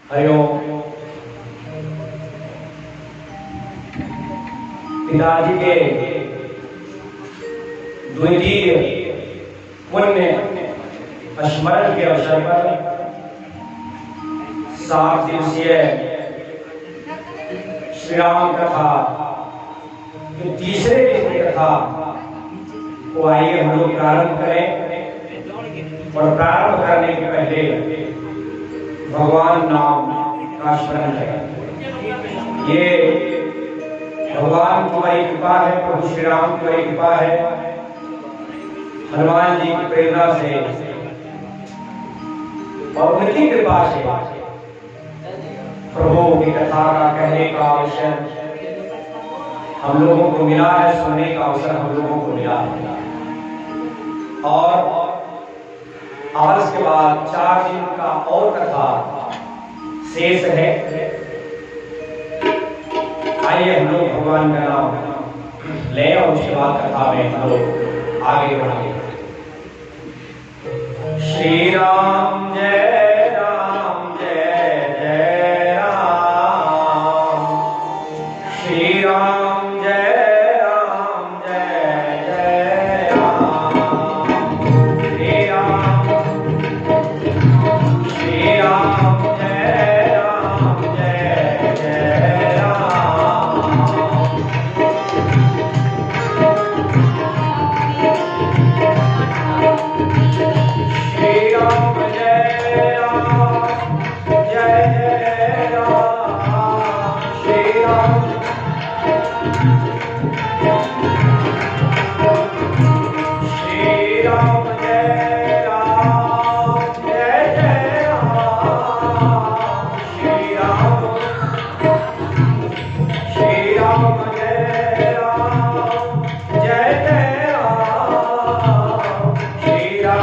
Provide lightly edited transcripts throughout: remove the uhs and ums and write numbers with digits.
हरिओम। पिताजी के द्वितीय पुण्य स्मरण के अवसर पर 7 दिवसीय श्री राम कथा जो तीसरे दिन की कथा को आइए हम लोग प्रारंभ करें। और प्रारंभ करने के पहले भगवान नाम का स्मरण करें। ये भगवान की बड़ी कृपा है, प्रभु श्री राम की बड़ी कृपा है। हनुमान जी की प्रेरणा से और उनकी कृपा से प्रभु की कथा का कहने का अवसर हम लोगों को मिला है, सुनने का अवसर हम लोगों को मिला है। और आज के बाद 4 दिन का और कथा शेष है। आइए हम लोग भगवान का नाम ले और उसके बाद कथा में हम लोग आगे बढ़ेंगे। श्री राम जय राम जय जय राम, श्री राम जय राम जय जय राम, श्री राम जय राम जय जय राम। श्री राम जय राम जय जय राम, श्री राम श्री राम जय राम जय जय राम, श्री राम जय राम जय जय राम, श्री राम जय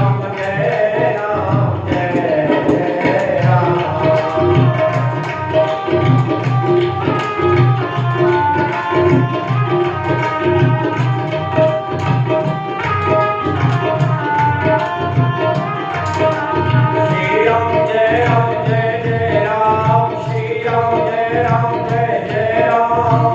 राम जय जय राम। श्री राम जय राम जय जय राम, श्री राम जय राम जय जय राम।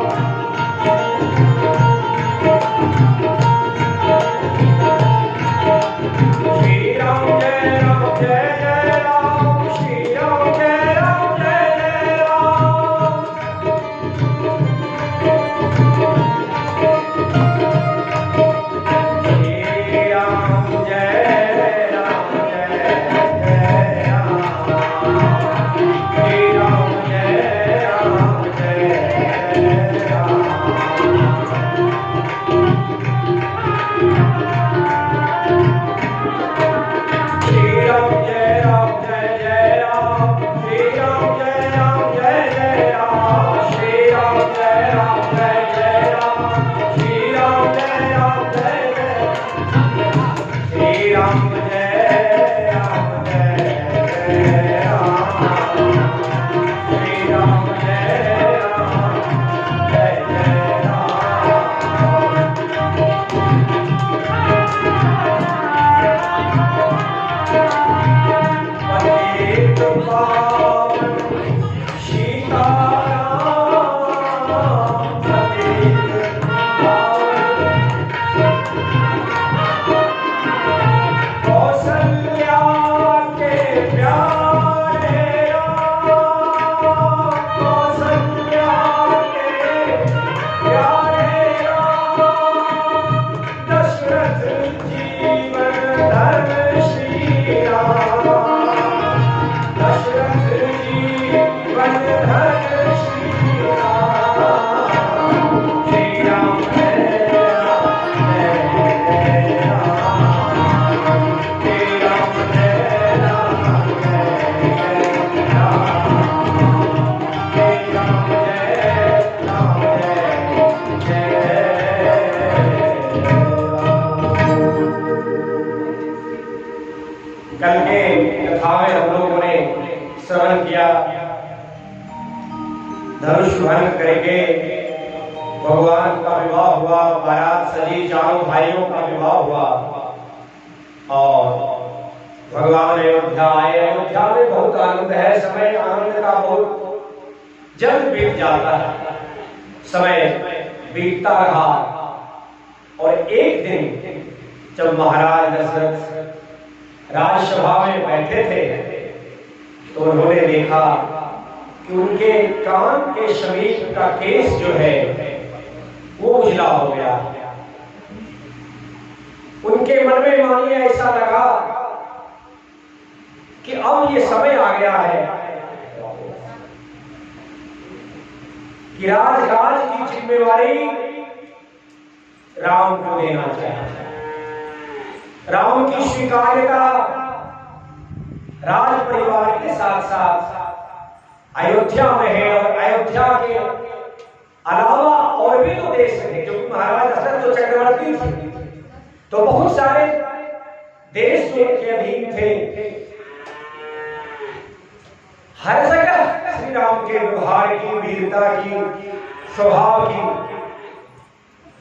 श्री राम जय राम जय जय राम, श्री राम जय राम जय जय राम। श्री राम जय राम जय जय राम, श्री राम जय राम जय जय राम। श्री राम जय राम जय जय राम, श्री राम जय राम जय जय राम, श्री राम जय राम जय जय राम, श्री राम जय राम जय जय, श्री राम जय राम जय जय राम, श्री राम जय राम जय जय राम। पतित पावन सीताराम, पतित पावन कौशल्या के प्यारे राम, कौशल्या के प्यारे राम। दशरथ जीवन धर्म श्री राम, दशरथ जीवन धर्म श्री राम। श्री राम जय राम जय राम, श्री राम जय राम जय राम, श्री राम जय राम जय राम। कल के कथा में हम लोगों ने श्रवण किया, धनुष भंग करके भगवान का विवाह हुआ, बारात सजी, चारों भाइयों का विवाह हुआ और भगवान अयोध्या आए। अयोध्या में बहुत आनंद है, समय आनंद का जल्द बीत जाता है, समय बीतता रहा। और एक दिन जब महाराज दशरथ राजसभा में बैठे थे तो उन्होंने देखा कि उनके कान के समीप का केस जो है वो उजला हो गया। उनके मन में मानिए ऐसा लगा कि अब ये समय आ गया है कि राजकाज की जिम्मेवारी राम को देना चाहिए। राम की स्वीकार्यता राज परिवार के साथ साथ अयोध्या में है, और अयोध्या के अलावा और भी तो देश थे, क्योंकि महाराज दशरथ तो चक्रवर्ती थे, तो बहुत सारे देश जो उनके अधीन थे। हर जगह श्री राम के व्यवहार की, वीरता की, स्वभाव की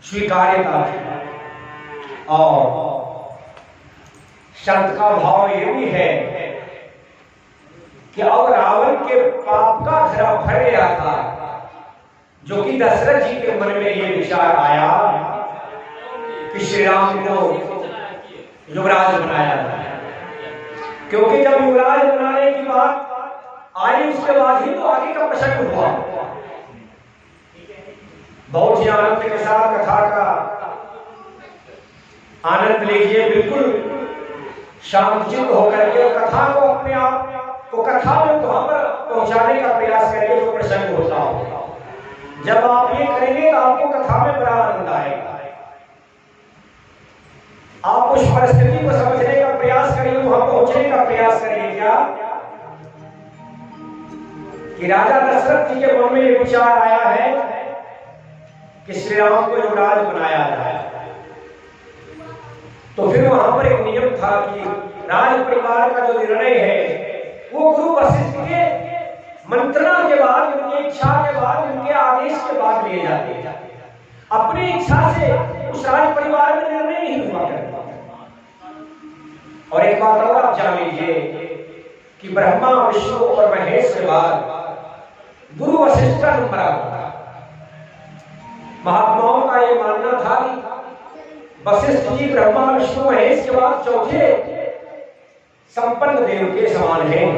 स्वीकार्यता थी। और संत का भाव ये भी है कि अब रावण के पाप का घड़ा भर गया था, जो कि दशरथ जी के मन में ये विचार आया कि श्री राम को युवराज बनाया जाए। क्योंकि जब युवराज बनाने की बात आई उसके बाद ही तो आगे का प्रसंग हुआ। बहुत ही आनंद के साथ कथा का आनंद लीजिए, बिल्कुल शांतचित्त होकर के कथा को अपने आप को कथा में तो हम पहुंचाने का प्रयास करेंगे जो प्रसंग होता हो। जब आप ये करेंगे तो आपको कथा में बड़ा आनंद आएगा। आप उस परिस्थिति को समझने का प्रयास करिए, वहां पहुंचने का प्रयास करिए। क्या कि राजा दशरथ जी के मन में ये विचार आया है कि श्री राम को युवराज बनाया जाए। तो फिर वहां पर एक नियम था कि राज परिवार का जो निर्णय है वो गुरु वशिष्ठ के मंत्रणा के बाद, उनकी इच्छा के बाद, उनके आदेश के बाद लिए जाते हैं। अपनी इच्छा से उस राज परिवार में निर्णय नहीं हुआ करता। और एक बात और आप जान लीजिए कि ब्रह्मा, विष्णु और महेश के बाद गुरु वशिष्ठ का नंबर आता है। महात्माओं का ये मानना था कि वशिष्ठ जी ब्रह्मा, विष्णु, महेश के बाद चौथे संपन्न देव के समान हैं।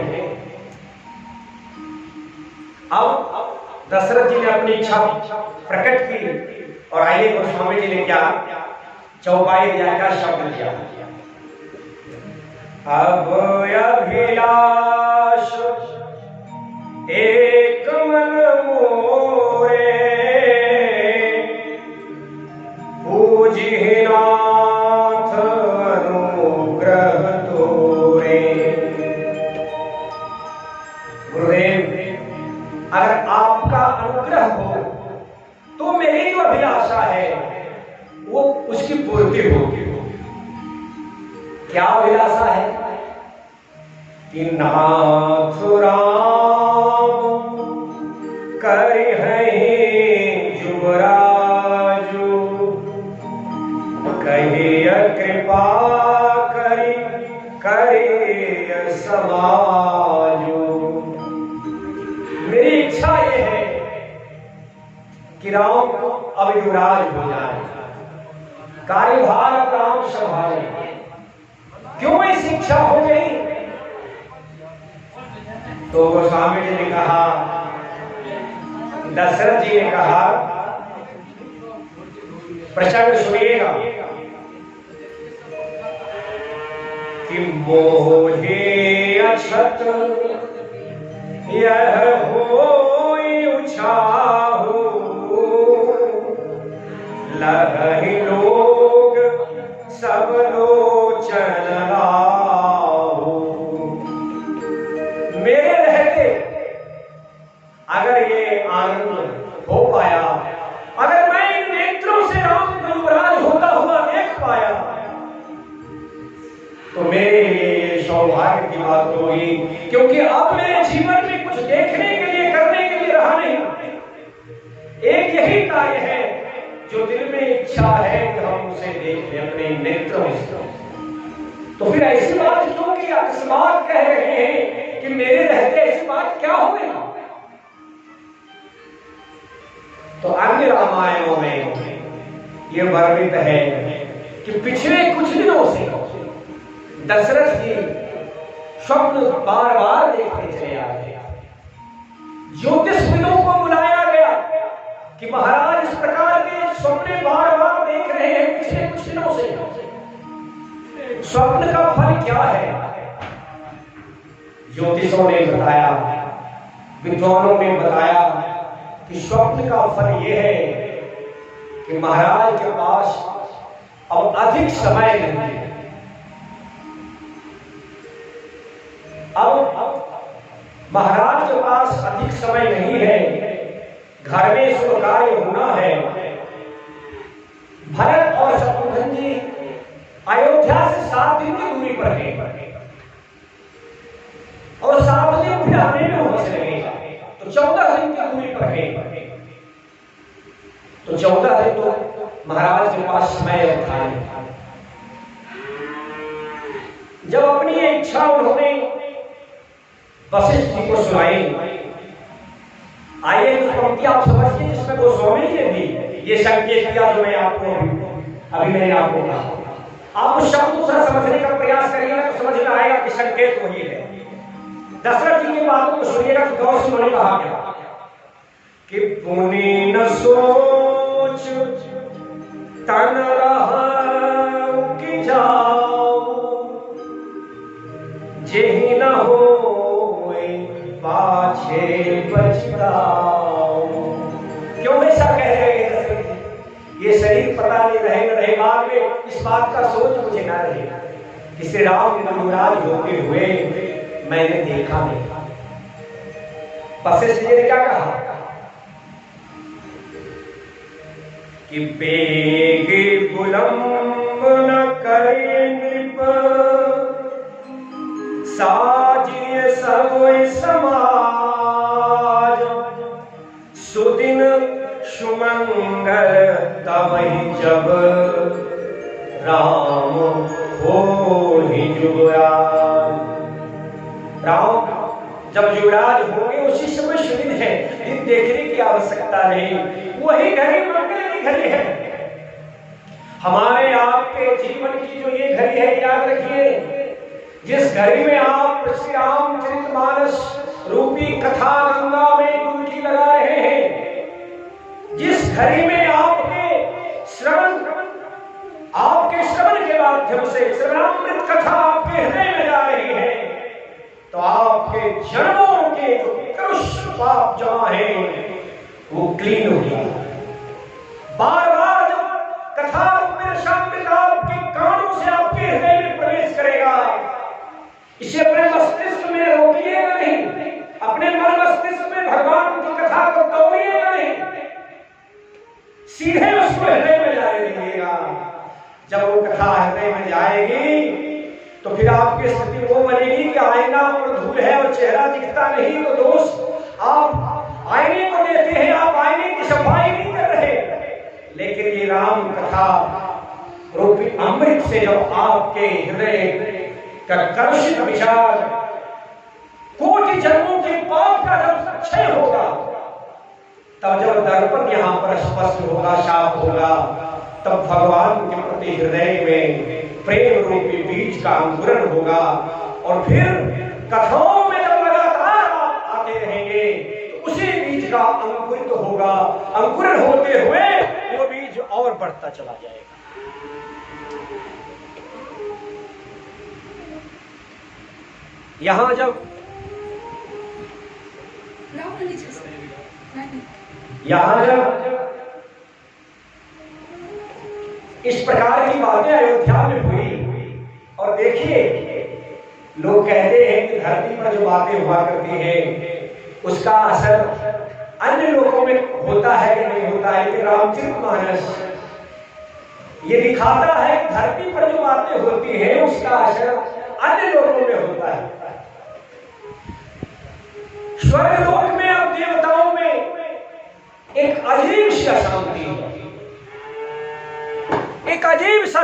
अब दशरथ जी ने अपनी इच्छा प्रकट की और आइए गोस्वामी जी ने क्या चौपाई दिया, क्या शब्द दिया। अब अभिलाष एक मन मोरे पूजिनाथ अनुग्रह तोरे। गुरुदेव, अगर आपका अनुग्रह हो तो मेरी जो अभिलाषा है वो उसकी पूर्ति होगी। क्या अभिलाषा है कि नाथ राम करिहहि युवराजु, कहिय कृपा करि करिय समाजु। मेरी इच्छा ये है कि राम अब युवराज हो जाए, कार्यभार अब राम संभाले। क्यों ऐसी इच्छा हो गई? तो गोस्वामी जी ने कहा, दशरथ जी ने कहा, प्रसंग सुनिएगा कि मोहे अछत यह होई उछाहु, लहहि लोग सब लोचन लाहु। मेरे रहते अगर ये आनंद हो पाया, अगर मैं इन नेत्रों से राम को युवराज होता हुआ देख पाया, तो मेरे लिए ये सौभाग्य की बात होगी। क्योंकि अब मेरे जीवन में कुछ देखने के लिए, करने के लिए रहा नहीं। एक यही कार्य है जो दिल में इच्छा है कि हम उसे देख लें अपने नेत्रों से। तो फिर ऐसी बात क्यों कि अकस्मात कह रहे हैं कि मेरे रहते ऐसी बात क्या हो गई? तो अन्य रामायणों में ये वर्णित है कि पिछले कुछ दिनों से दशरथ जी स्वप्न बार बार देखते चले आ रहे। ज्योतिषविदों को बुलाया गया कि महाराज इस प्रकार के स्वप्न बार बार देख रहे हैं पिछले कुछ दिनों से, स्वप्न का फल क्या है? ज्योतिषों ने बताया, विद्वानों ने बताया कि स्वप्न का फल यह है कि महाराज के पास अब अधिक समय नहीं है। अब महाराज के पास अधिक समय नहीं है, घर में शुभ कार्य होना है। भरत और शत्रुघ्न जी अयोध्या से 7 दिन की दूरी पर हैं और 7 दिन फिर आने में होने से लगेगा, तो 14 दिन की दूरी पर है। तो 14 दिन तो महाराज के पास समय रखा है। जब अपनी इच्छा उन्होंने वशिष्ठ जी को सुनाई, आइए कुछ पंक्ति आप समझिए जिसमें गोस्वामी जी ने भी ये संकेत किया जो मैं आपको अभी मैंने आपको कहा। आप उस शब्द को थोड़ा समझने का प्रयास करिएगा तो समझ में आएगा कि संकेत वही है। दशरथ जी की बातों को सुनिएगा कि गौर से उन्होंने कहा क्या कि पुनि न सोच तन रहु कि जाओ, जेहि न होए पाछे पछताओ। क्यों ऐसा कह रहे हैं? ये शरीर पता नहीं रहे न रहे, बाद में इस बात का सोच मुझे ना रहे कि श्री राम युवराज होते हुए मैंने देखा नहीं। वशिष्ठ जी ने क्या कहा कि बेग बुलंब न करे नृप, साजिए सब समाज, सुदिन सुमंगल तबहि जब, राम होहि युवराज। राम जब युवराज होंगे उसी समय सुदिन है, दिन देखने की आवश्यकता नहीं, वही घड़ी मंगल की घड़ी है। हमारे आपके जीवन की जो ये घड़ी है, याद रखिए, जिस घड़ी में आप श्री रामचरितमानस रूपी कथा गंगा में डुबकी लगा रहे हैं, जिस घड़ी में आपके श्रवण के माध्यम से श्रवणामृत कथा आपके हृदय में जा रही है, तो आपके जन्मों के जो कृष्ण पाप जमा है वो क्लीन हो गया। बार बार जब कथा आपके कानों से आपके हृदय में प्रवेश करेगा, इसे अपने मस्तिष्क में रोकिएगा नहीं, अपने मन मस्तिष्क में भगवान की कथा को तोड़िएगा नहीं, सीधे उसको हृदय में जाने दीजिएगा। जब वो कथा हृदय में जाएगी तो फिर आपकी स्थिति वो बनेगी कि आईना पर धूल है और चेहरा दिखता नहीं, तो दोस्त आप आईने को देते हैं, आप आईने की सफाई नहीं कर रहे। लेकिन ये राम कथा रूपी अमृत से जब आपके हृदय का कलुषित विचार कोटि जन्मों के पाप का जब क्षय होगा, तब जब दर्पण यहाँ पर स्पष्ट होगा, साफ होगा, तब भगवान के प्रति हृदय में प्रेम रूपी बीज का अंकुरण होगा। और फिर कथाओं में जब लगातार आप आते रहेंगे तो उसी बीज का अंकुरित होगा, अंकुरण होते हुए वो बीज और बढ़ता चला जाएगा। यहां जब इस प्रकार की बातें अयोध्या में हुई, और देखिए लोग कहते हैं कि धरती पर जो बातें हुआ करती हैं उसका असर अन्य लोगों में होता है कि नहीं होता है, लेकिन रामचरितमानस ये दिखाता है कि धरती पर जो बातें होती हैं उसका असर अन्य लोगों में होता है। स्वर्गलोक में अब देवताओं में एक अजीब सी अशांति है, एक अजीब सा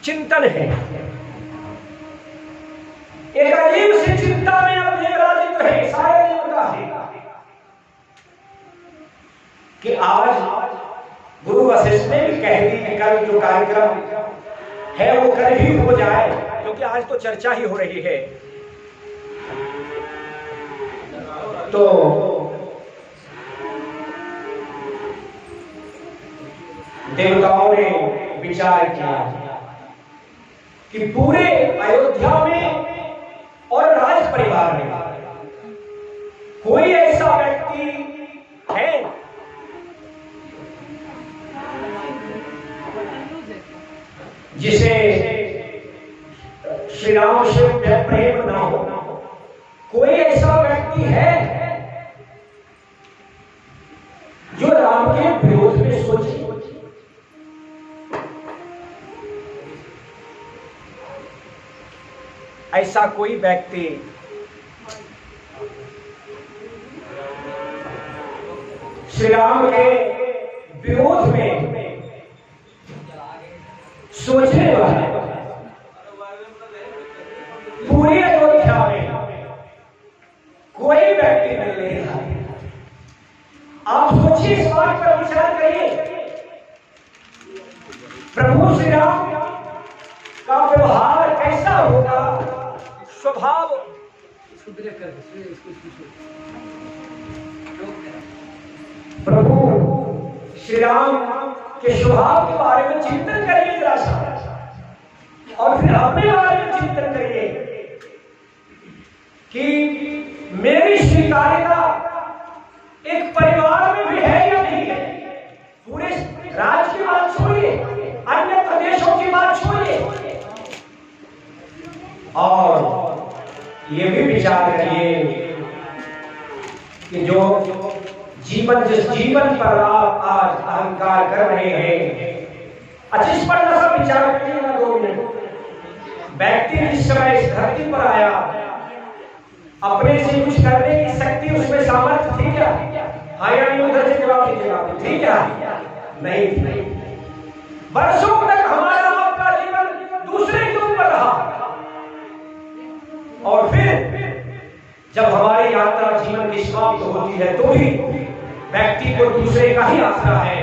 चिंतन है, एक अजीब सी चिंता में अब देवराजित है, सारे देवता है। कि आज गुरु वशिष्ठ ने भी कह दी कि कल जो कार्यक्रम है वो कल ही हो जाए, क्योंकि आज तो चर्चा ही हो रही है। तो देवताओं ने विचार किया कि पूरे अयोध्या में और राज परिवार में कोई ऐसा व्यक्ति है जिसे श्री राम से प्रेम ना हो। कोई ऐसा व्यक्ति है जो राम के विरोध में सोचे। ऐसा कोई व्यक्ति श्री राम के विरोध में सोचने वाला पूरी अयोध्या में कोई व्यक्ति मिल नहीं रहा। आप सोचिए, इस बात पर विचार करिए। प्रभु श्री राम का व्यवहार कैसा होगा, स्वभाव। प्रभु श्री राम के स्वभाव के बारे में चिंतन करिए जरा सा, और फिर अपने बारे में चिंतन करिए कि मेरी स्वीकार्यता एक परिवार में भी है या नहीं है। पूरे राज्य की बात छोड़िए, अन्य प्रदेशों की बात छोड़िए, और ये भी विचार करिए कि जिस जीवन पर आप आज अहंकार कर रहे हैं, अच्छा इस पर ऐसा विचार करिए ना 2 मिनट। व्यक्ति जिस समय इस धरती पर आया, अपने से कुछ करने की शक्ति उसमें सामर्थ्य थी क्या? हाँ या नहीं? उधर से जवाब दीजिएगा। थी क्या? नहीं थी। वर्षों तक हमारा आपका जीवन दूसरे के ऊपर रहा, और फिर जब हमारी यात्रा जीवन की समाप्त होती है तो भी व्यक्ति को दूसरे का ही आसरा है।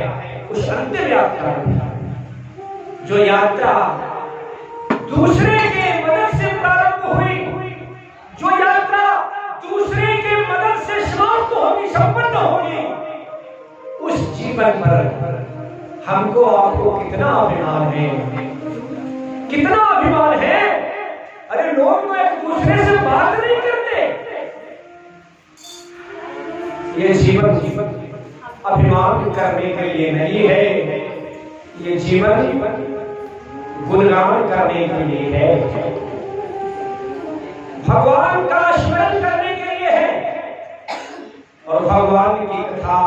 उस अंतिम यात्रा में जो यात्रा दूसरे के मदद से प्रारंभ हुई, जो यात्रा दूसरे के मदद से समाप्त होगी, संपन्न होगी, उस जीवन पर हमको आपको कितना अभिमान है, कितना अभिमान है। अरे लोग तो एक दूसरे से बात नहीं करते। ये जीवन अभिमान करने के लिए नहीं है, ये जीवन गुणगान करने के लिए है, भगवान का स्मरण करने के लिए है। और भगवान की कथा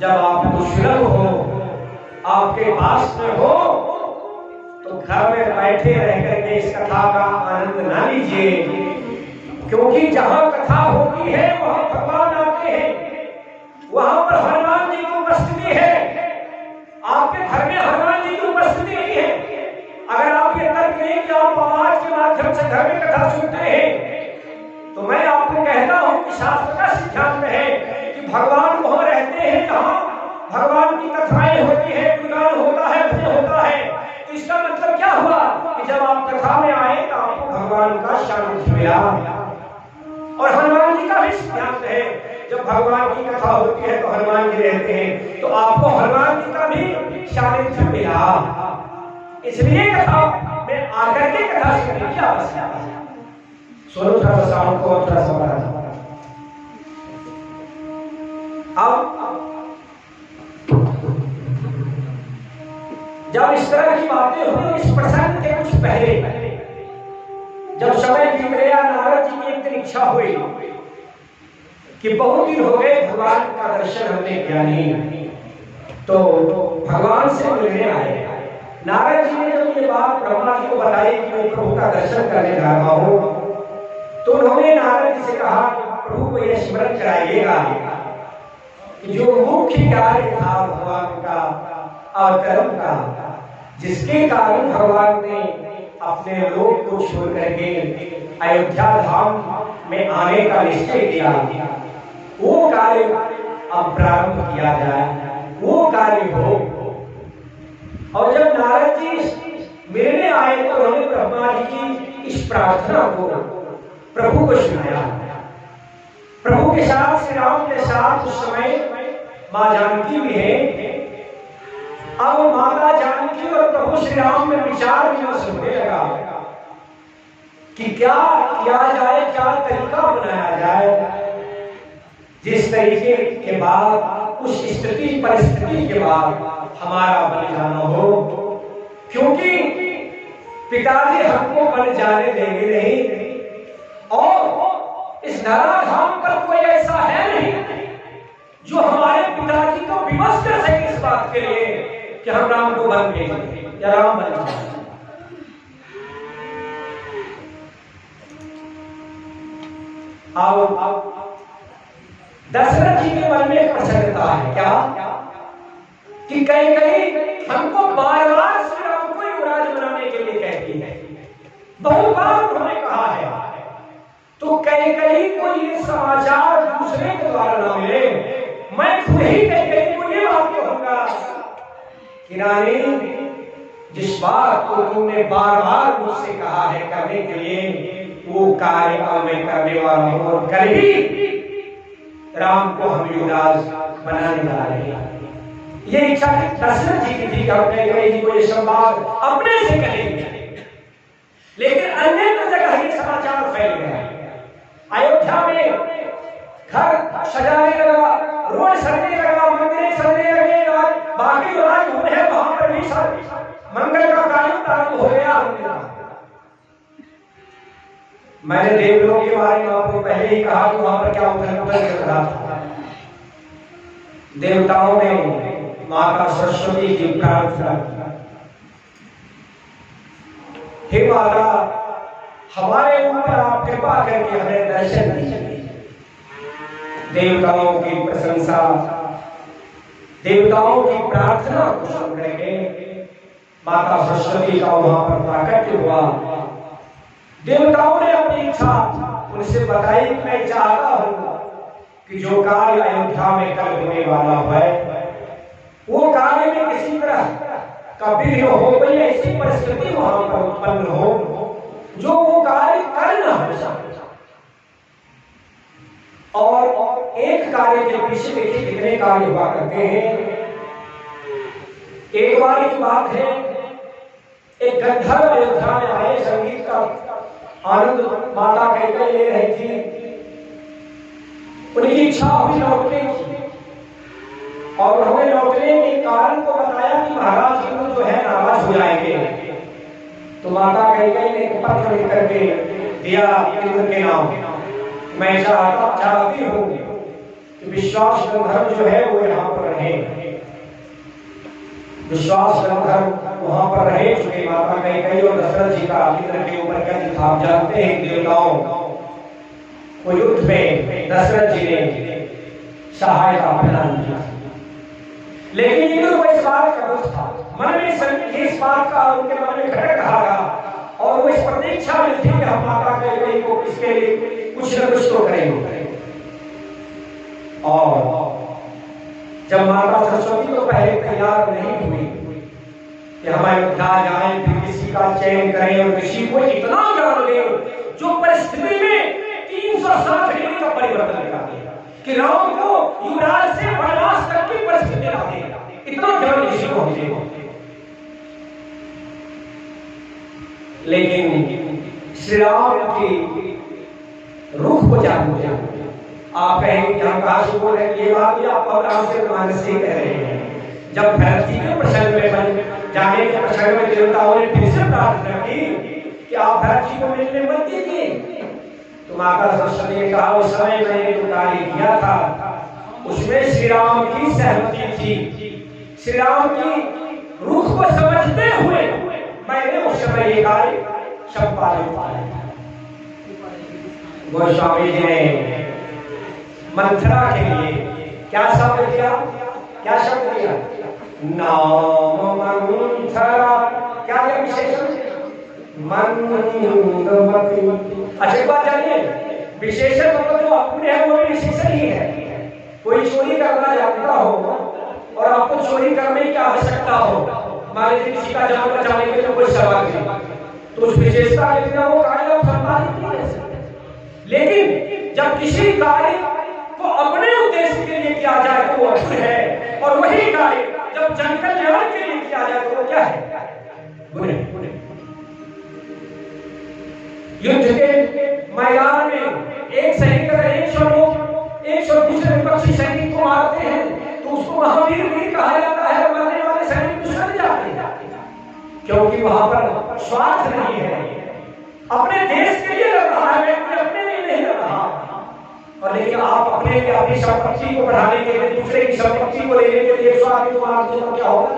जब आपको सुलभ हो, आपके पास में हो, तो घर में बैठे रह करके इस कथा का आनंद ना लीजिए, क्योंकि जहां कथा होती है वहां भगवान आते हैं, वहां पर हनुमान जी की उपस्थिति है। आपके घर में हनुमान जी की उपस्थिति नहीं है। अगर आप ये तर्क करें कि आप आवाज के माध्यम से घर में कथा सुनते हैं, तो मैं आपको कहता हूं कि शास्त्र का सिद्धांत है कि भगवान वहां रहते हैं जहां भगवान की कथाएं होती है, गुणगान होता है, भजन होता है। तो इसका मतलब क्या हुआ कि जब आप कथा में आए तो आपको भगवान का सानिध्य मिला। और हनुमान जी का भी सिद्धांत है, जब भगवान की कथा होती है तो हनुमान जी रहते हैं, तो आपको हनुमान जी का भी सानिध्य मिला। इसलिए कथा में आकर के कथा सुनने की आवश्यकता है। सुनो थोड़ा सा साउंड को, थोड़ा सा बढ़ा। अब जब इस तरह की बातें हुई, इस प्रसंग के कुछ पहले जब समय बीत गया, नारद जी की एक दिन इच्छा हुई कि बहुत दिन हो गए भगवान का दर्शन हमने किया नहीं, तो भगवान से मिलने आए। नारद जी ने जब ये बात ब्रह्मा जी को बताई कि मैं प्रभु का दर्शन करने जा रहा हूं, तो उन्होंने नारद जी से कहा कि प्रभु को यह स्मरण कराइएगा कि जो मुख्य कार्य था भगवान का अवतरण का, जिसके कारण भगवान ने अपने लोक को छोड़ करके अयोध्या धाम में आने का निश्चय किया, वो कार्य अब प्रारंभ किया जाए, वो कार्य हो। और जब नारद जी मिलने आए तो उन्होंने ब्रह्मा जी की इस प्रार्थना को प्रभु को सुनाया। प्रभु के साथ, श्री राम के साथ उस समय मां जानकी भी है। अब माता जानकी और प्रभु श्री राम में विचार विमर्श होने लगा कि क्या किया जाए, क्या तरीका बनाया जाए, जिस तरीके के बाद, उस स्थिति परिस्थिति के बाद हमारा बन जाना हो, क्योंकि पिताजी हमको बन जाने देंगे नहीं, और इस धराधाम पर कोई ऐसा है नहीं जो हमारे पिताजी को विवश कर सके इस बात के लिए कि हम राम को बन गए या राम बन जाए। अब दशरथ जी के मन में एक प्रसन्नता है, क्या कि कहीं हमको बार बार श्री राम को युवराज बनाने के लिए कहती है, बहुत बार उन्होंने कहा है, तो कहीं को ये समाचार दूसरे के द्वारा ना मिले, मैं खुद ही कहीं को ये बात कहूंगा कि रानी, जिस बात को तुमने बार बार मुझसे कहा है करने के लिए, वो कार्य मैं करने वाला हूं और करेगी। राम को हम युवराज बनाने जा रहे हैं। ये इच्छा दशरथ जी की थी कि अपने जी को ये संवाद अपने से कहेंगे, लेकिन अन्य जगह ये समाचार फैल गया। अयोध्या में घर सजाने लगा, रोड सजने लगा, मंदिर सजने लगे, बाकी जो राज भवन है वहां पर भी मंगल का कार्य प्रारंभ हो गया। मैंने देवलोक के बारे में आपको पहले ही कहा कि वहां पर क्या उथल-पुथल चल रहा था। देवताओं ने माता सरस्वती की प्रार्थना की, हे माता, हमारे ऊपर आप कृपा करके हमें दर्शन दीजिए। देवताओं की प्रशंसा, देवताओं की प्रार्थना को सुन करके माता सरस्वती का वहां पर प्राकट्य हुआ। देवताओं ने अपनी इच्छा उनसे बताई कि मैं चाहता हूं कि जो कार्य अयोध्या में कल होने वाला है, वो कार्य में किसी तरह का विघ्न हो, कोई ऐसी परिस्थिति वहां पर उत्पन्न हो जो वो कार्य कर न हो सके। और एक कार्य के पीछे देखिए कितने कार्य हुआ करते हैं। एक बार की बात है, एक गंधर्व अयोध्या में आए, संगीत का आनंद माता कहते ले रही थी। उनकी इच्छा हुई लौटने की, और उन्होंने लौटने के कारण को बताया कि महाराज जी को जो है नाराज हो जाएंगे। तो माता कैकेयी ने एक पत्र लिख करके दिया इंद्र के नाम, मैं चाहती हूँ कि विश्वास गंधर्व जो है वो यहाँ पर रहे, विश्वास गंधर्व वहां पर रहे। चुके माता कैकेयी और दशरथ जी का इंद्र के ऊपर क्या था आप जानते हैं। देवताओं को युद्ध में दशरथ जी ने सहायता प्रदान की, लेकिन इंद्र को इस बात का दुख था, मन में इस बात का उनके मन में खटक रहा था, और वो इस प्रतीक्षा में थी कि हम माता कैकेयी को इसके लिए कुछ न कुछ तो करेंगे। और जब माता सरस्वती तो पहले तैयार नहीं हुई कि हम अयोध्या जाएं, फिर किसी का चयन करें और किसी को इतना ज्ञान दें जो परिस्थिति में 360 डिग्री का परिवर्तन करा दे, कि राम को युवराज से वनवास तक की परिस्थिति ला दे, इतना ज्ञान किसी को हम दें। लेकिन श्री राम की रूह को जानते हैं। आप कहेंगे कि हम कहा से बोल रहे हैं, ये बात भी आप राम से मानस से कह रहे हैं। जब भरत जी के प्रसंग में जाने के प्रसंग में देवताओं ने फिर से प्रार्थना की कि आप भरत जी को मिलने मत दीजिए, तो माता सरस्वती ने कहा उस समय मैंने जो कार्य किया था उसमें श्री राम की सहमति थी, श्री राम की रूह को समझते हुए मैंने उस समय ये कार्य संपादित किया। गोस्वामी जी ने मंथरा के लिए क्या शब्द दिया, क्या शब्द दिया, नाम मंथरा, क्या विशेषण, मंदमती। अच्छा बात जानिए, विशेषण मतलब जो अपने है वो विशेषण ही है, कोई चोरी करना जानता हो और आपको चोरी करने की आवश्यकता हो, मान लीजिए किसी का जान बचाने के लिए कोई सवाल है, तो उस विशेषता के बिना वो कार्य आप संपादित नहीं कर सकते। लेकिन जब किसी कार्य को अपने उद्देश्य के लिए किया जाए तो वो अधूर है, और वही कार्य जब जन कल्याण के लिए किया जाए तो वो क्या है? गुण है। युद्ध के मैदान में एक सैनिक अगर 100 लोग 100 दूसरे विपक्षी सैनिक को मारते हैं तो उसको महावीर वीर कहा जाता है, मरने वाले सैनिक दुश्मन जाते हैं, क्योंकि वहां पर स्वार्थ नहीं है, अपने देश के लिए लड़ रहा है, व्यक्ति अपने लिए नहीं लड़ रहा। और लेकिन आप अपने लिए अपनी संपत्ति को बढ़ाने के लिए, दूसरे की संपत्ति को लेने के लिए 100 आदमी को मार दें तो क्या होगा?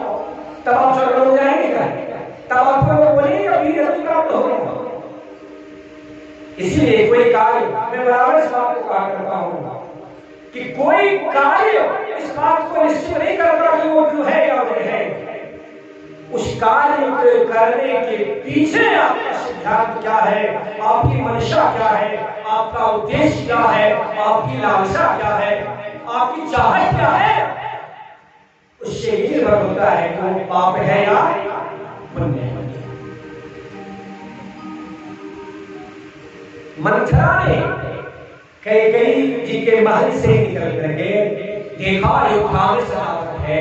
तब आप स्वर्ग हो जाएंगे क्या? तब आपको लोग बोलेंगे वीर गति प्राप्त हो गया। इसलिए कोई कार्य, मैं बराबर इस बात को कहा करता हूं कि कोई कार्य इस बात को निश्चित नहीं करता कि वो जो है या नहीं है, उस कार्य को करने के पीछे आपका सिद्धांत क्या है, आपकी मंशा क्या है, आपका उद्देश्य क्या है, आपकी लालसा क्या है, आपकी चाहत क्या है, उससे निर्भर होता है कि वो पाप है या पुण्य है। मंथरा ने कैकेयी जी के महल से निकल करके देखा अयोध्या में सजावट है,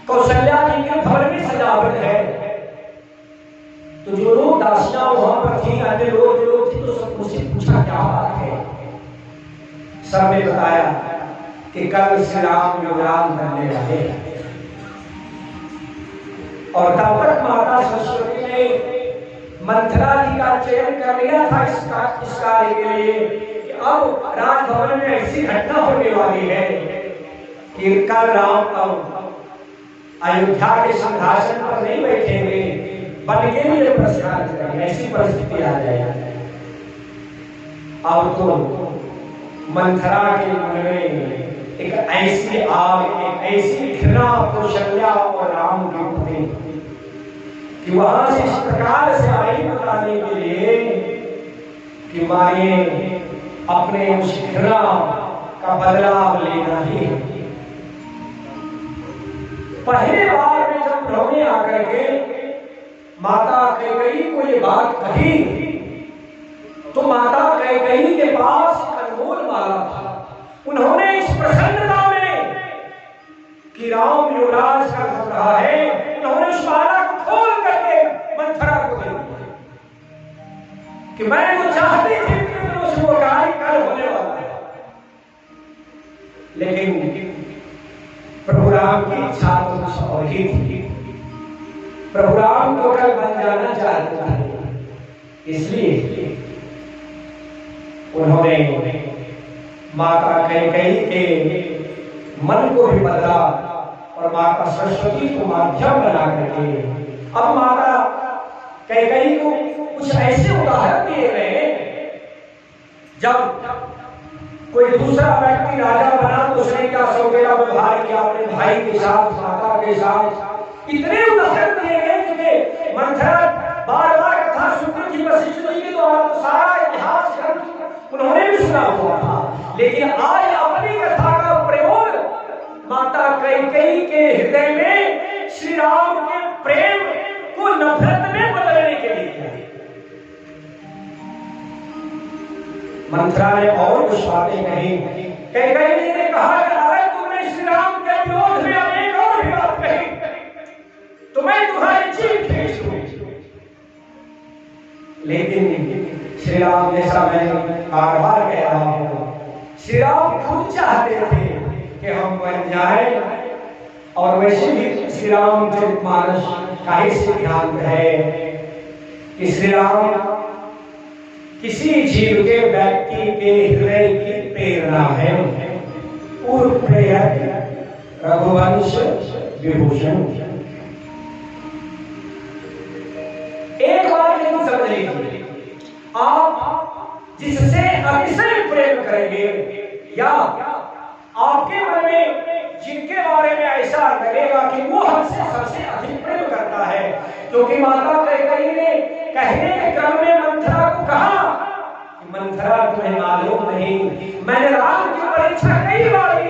कौशल्या जी के भवन में सजावट है, तो जो लोग दासियां वहां पर थी, अन्य लोग थे, तो सब मुझसे पूछा क्या बात है। सब ने बताया कि कल श्री राम युवराज बनने वाले हैं। और तब तक माता सरस्वती ने मंथरा जी का चयन कर लिया था इस कार्य के लिए कि अब राजभवन में ऐसी घटना होने वाली है कि कल राम अब अयोध्या के सिंहासन पर नहीं बैठेंगे, बन के लिए प्रस्थान करेंगे, ऐसी परिस्थिति आ जाएगी। अब तो मंथरा के मन में एक ऐसी आग, एक ऐसी घृणा कौशल्या और राम के प्रति कि वहां से इस प्रकार से आई बताने के लिए कि मारे अपने उस घृणा का बदलाव लेना ही। पहले बार में जब उन्होंने आकर के माता कैकेयी को ये बात कही तो माता कैकेयी के पास अनमोल माला था। उन्होंने इस प्रसन्नता में कि राम युवराज का हो रहा है, उन्होंने उस माला को खोल करके मंथरा को दे दिया कि मैं तो चाहती थी कि वो कार्य कल होने वाला है, लेकिन प्रभु राम की इच्छा तो कुछ और ही थी। प्रभु राम तो कल बन जाना चाहते थे, इसलिए उन्होंने माता कैकेयी के मन को भी बदला और माता सरस्वती को माध्यम बना करके अब माता कैकेयी को कुछ ऐसे उदाहरण दिए गए, जब कोई दूसरा व्यक्ति राजा बना तो उसने क्या सौतेला व्यवहार किया अपने भाई के साथ, माता के साथ। इतने उदाहरण दिए गए कि मंथरा बार बार कथा सुनती थी वशिष्ठ जी के द्वारा, तो सारा इतिहास ग्रंथ उन्होंने भी सुना हुआ था, लेकिन आज अपनी कथा का प्रयोग माता कैकेयी के हृदय में श्री राम के प्रेम को नफरत में बदलने के लिए किया। मंथरा ने और कुछ बातें कही। कैकेयी जी ने कहा कि अगर तुमने श्री राम के विरोध में अनेक और भी बात कही तो मैं तुम्हारी जीभ खींच दूंगी। लेकिन श्री राम, जैसा मैं बार बार कह रहा हूं, श्री राम खुद चाहते थे कि हम बन जाए, और वैसे भी श्री रामचरितमानस का ही सिद्धांत है कि श्री राम किसी जीव के व्यक्ति के हृदय की प्रेरणा है। पूर्व प्रेरक रघुवंश विभूषण। एक बात नहीं समझ लीजिए, आप जिससे अतिशय प्रेम करेंगे या आपके मन में जिनके बारे में ऐसा लगेगा कि वो हमसे सबसे अधिक प्रेम करता है, क्योंकि माता कैकेयी ने कहने के क्रम में मंथरा को कहा कि मंथरा तुम्हें मालूम नहीं, मैंने राम की परीक्षा कई बार ली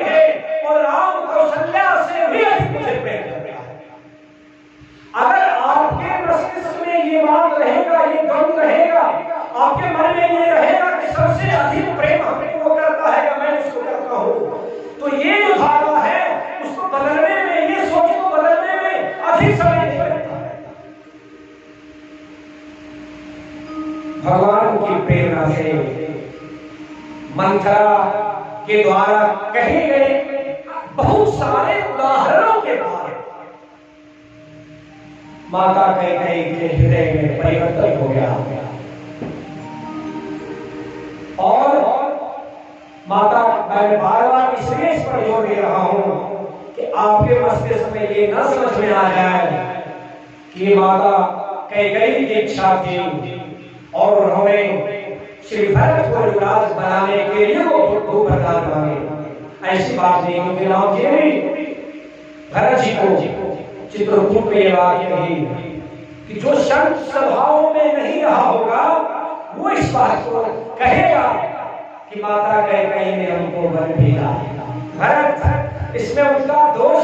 मंथरा के द्वारा कहे गए बहुत सारे उदाहरणों के बाद माता कैकेयी के हृदय में परिवर्तन हो गया और माता, मैं बार बार इसलिए इस पर जोर दे रहा हूं कि आपके मस्तिष्क में ये न समझ में आ जाए कि माता कैकेयी की इच्छा थी और उन्होंने श्री भरत को युवराज बनाने के लिए वो दो वरदान मांगे। ऐसी बात नहीं, क्योंकि राम जी ने भरत जी को चित्रकूट में ये बात कही कि जो संत सभाओं में नहीं रहा होगा वो इस बात को कहेगा कि माता कैकेयी ने हमको वर भेजा। भरत, इसमें उनका दोष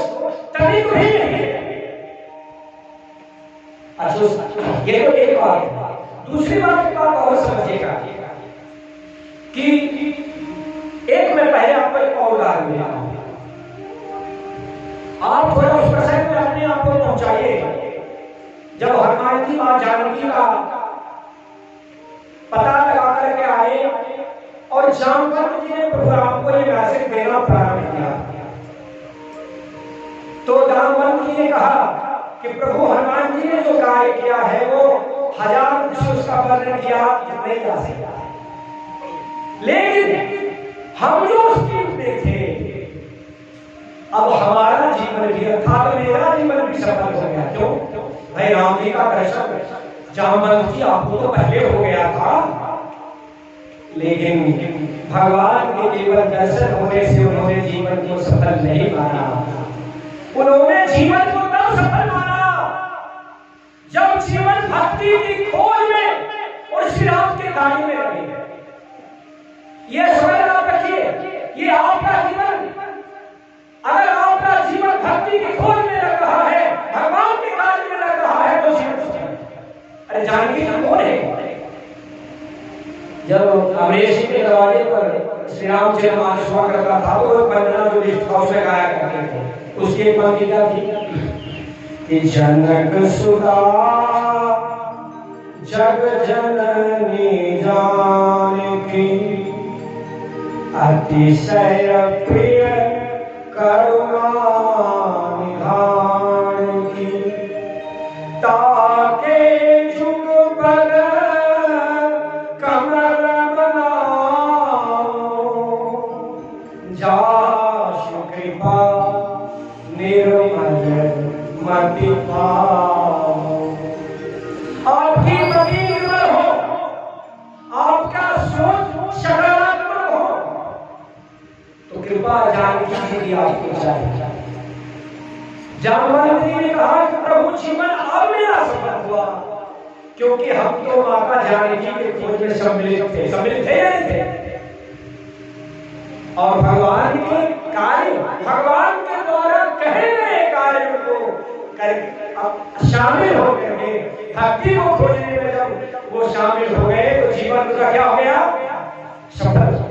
तनिक भी नहीं है। अच्छा, ये तो एक बात है। दूसरी बात और समझिएगा कि एक मैं पहले आपको एक और उदाहरण दिया, आप थोड़ा उस प्रसंग में अपने आप को पहुंचाइए। जब हनुमान जी मां जानकी का पता लगा करके आए और जामवंत जी ने प्रभु राम को ये मैसेज देना प्रारंभ किया, तो जामवंत जी ने कहा कि प्रभु हनुमान जी ने जो कार्य किया है वो 1000 से उसका वर्णन किया नहीं जा सकता है, लेकिन हम जो उसकी देखे अब हमारा जीवन भी अर्थात मेरा जीवन भी सफल हो गया। क्यों भाई? राम जी का दर्शन जामवंत जी आपको तो पहले हो गया था, लेकिन भगवान के केवल दर्शन होने से उन्होंने जीवन को सफल नहीं माना। उन्होंने जीवन को तब सफल माना जब जीवन भक्ति की खोज में और श्री राम के कार्य में लगे। ये समझ आप रखिए, ये आपका जीवन, अगर आपका जीवन भक्ति की खोज में लग रहा है, भगवान के कार्य में लग रहा है, तो जीवन सफल। अरे जानकी जी कौन है? जब अमरीश के दरवाजे पर श्री राम चरितमानस हुआ करता था तो वंदना जो लिस्ट हाउस में गाया करते थे, उसकी एक पंक्ति क्या थी कि जनक सुधा जग जननी जानकी अतिशय प्रिय करुणा निधान की ताके जुग पद कमल बनाओ जासु कृपा निर्मल मति पाओ। आपकी मति निर्मल हो, आपका सोच सकारात्मक हो, तो कृपा जानकी जी आपको चाहिए। जामवंत जी ने कहा कि प्रभु जीवन अब मेरा सफल हुआ, क्योंकि हम तो माता जानकी के खोज में सम्मिलित थे या नहीं थे? और भगवान के कार्य, भगवान के द्वारा कहे गए कार्य को कर शामिल हो गए, भक्ति को खोजने में जब वो शामिल हो गए तो जीवन का क्या हो गया? सफल।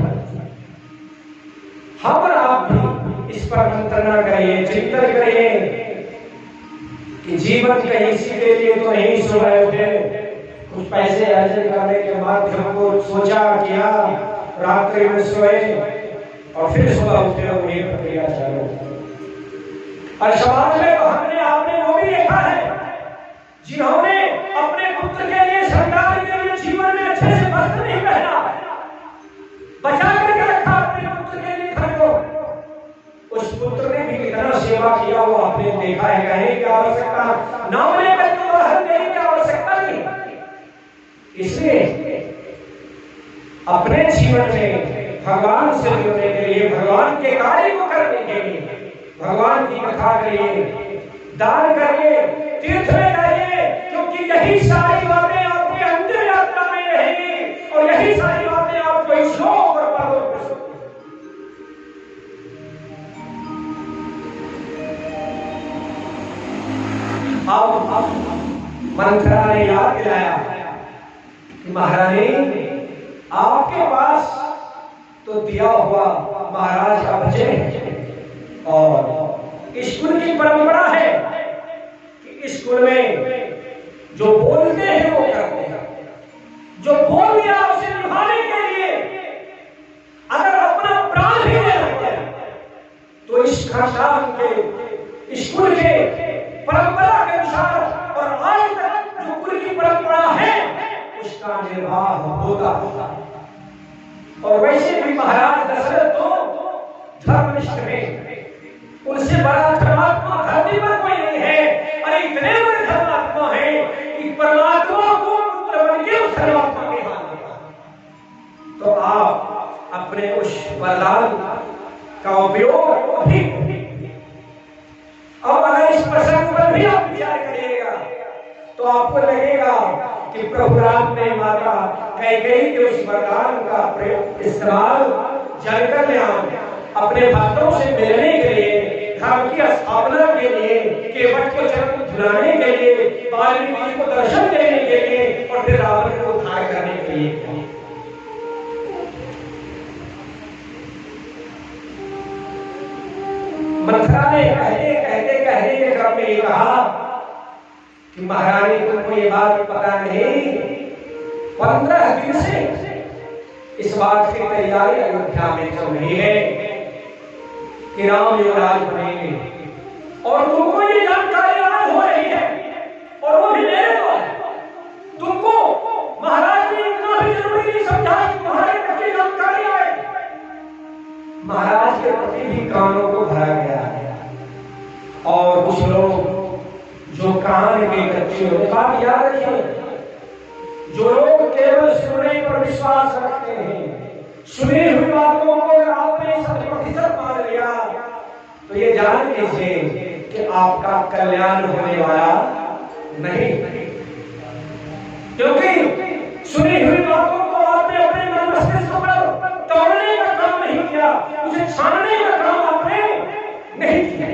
हम और आप भी इस पर मंत्रणा करिए, चिंतन करिए कि जीवन कहीं इसी के लिए तो नहीं सुबह उठे, कुछ पैसे अर्जन करने के माध्यम को सोचा किया, रात्रि में सोए और फिर सुबह उठे और ये प्रक्रिया चालू। और समाज में तो हमने आपने वो भी देखा है जिन्होंने अपने पुत्र के लिए, सरकार के लिए जीवन में अच्छे से वस्त्र नहीं पहना, बचा करके रखा अपने पुत्र के लिए घर को, उस पुत्र ने भी कितना सेवा किया वो आपने देखा है। कहने की आवश्यकता, नाम लेकर के उदाहरण देने की आवश्यकता नहीं। इसलिए अपने जीवन में भगवान से जुड़ने के लिए, भगवान के कार्य को करने के लिए भगवान की कथा करिए, दान करिए, तीर्थ में जाइए, क्योंकि यही सारी बातें आपकी अंतिम यात्रा में रहेंगी और यही सारी बातें आपको इस लोक और परलोक में सुनेंगी। अब मंथरा ने याद दिलाया कि महारानी आपके पास तो दिया हुआ महाराज का वचन है और स्कूल की परंपरा है कि स्कूल में जो बोलते हैं वो करते हैं, जो बोल दिया उसे निभाने के लिए अगर उस खानदान के स्कूल के परंपरा के अनुसार और आज तक जो कुल की परंपरा है उसका निर्वाह होता होता। और वैसे भी महाराज दशरथ तो धर्मनिष्ठ है, उनसे बड़ा धर्मात्मा धरती पर कोई नहीं है। और इतने बड़े धर्मात्मा है कि परमात्मा को पुत्र बन के उस धर्मात्मा के हाथ में। तो आप अपने उस वरदान का उपयोग अभी और अगर इस प्रसंग पर भी आप विचार करिएगा तो आपको लगेगा कि प्रभु राम ने माता कैकेयी के उस वरदान का प्रयोग इस्तेमाल जन कल्याण अपने भक्तों से मिलने के लिए, धर्म की स्थापना के लिए, केवट के चरण को झुलाने के लिए, वाल्मीकि को दर्शन देने के लिए और फिर रावण को उद्धार करने के लिए। मंथरा ने कहते के क्रम में कहा कि महारानी तुमको ये बात पता नहीं, 15 दिन से इस बात की तैयारी अयोध्या में चल रही है कि राम युवराज बनेंगे और तुमको ये जानकारी आज हो रही है और वो भी मेरे को। तुमको महाराज ने इतना भी जरूरी नहीं समझा कि तुम्हारे प्रति जानकारी आए। महाराज के प्रति भी कानों को भरा गया है और कुछ लोग जो कान के कच्चे होते, बात याद रखिए, जो लोग केवल सुनने पर विश्वास रखते हैं, सुनी हुई बातों को अगर आपने 100% मान लिया तो ये जान लीजिए कि आपका कल्याण होने वाला नहीं, क्योंकि सुनी हुई बातों को आपने अपने मन मस्तिष्क पर तोड़ने का काम नहीं किया, उसे छानने का काम आपने नहीं किया।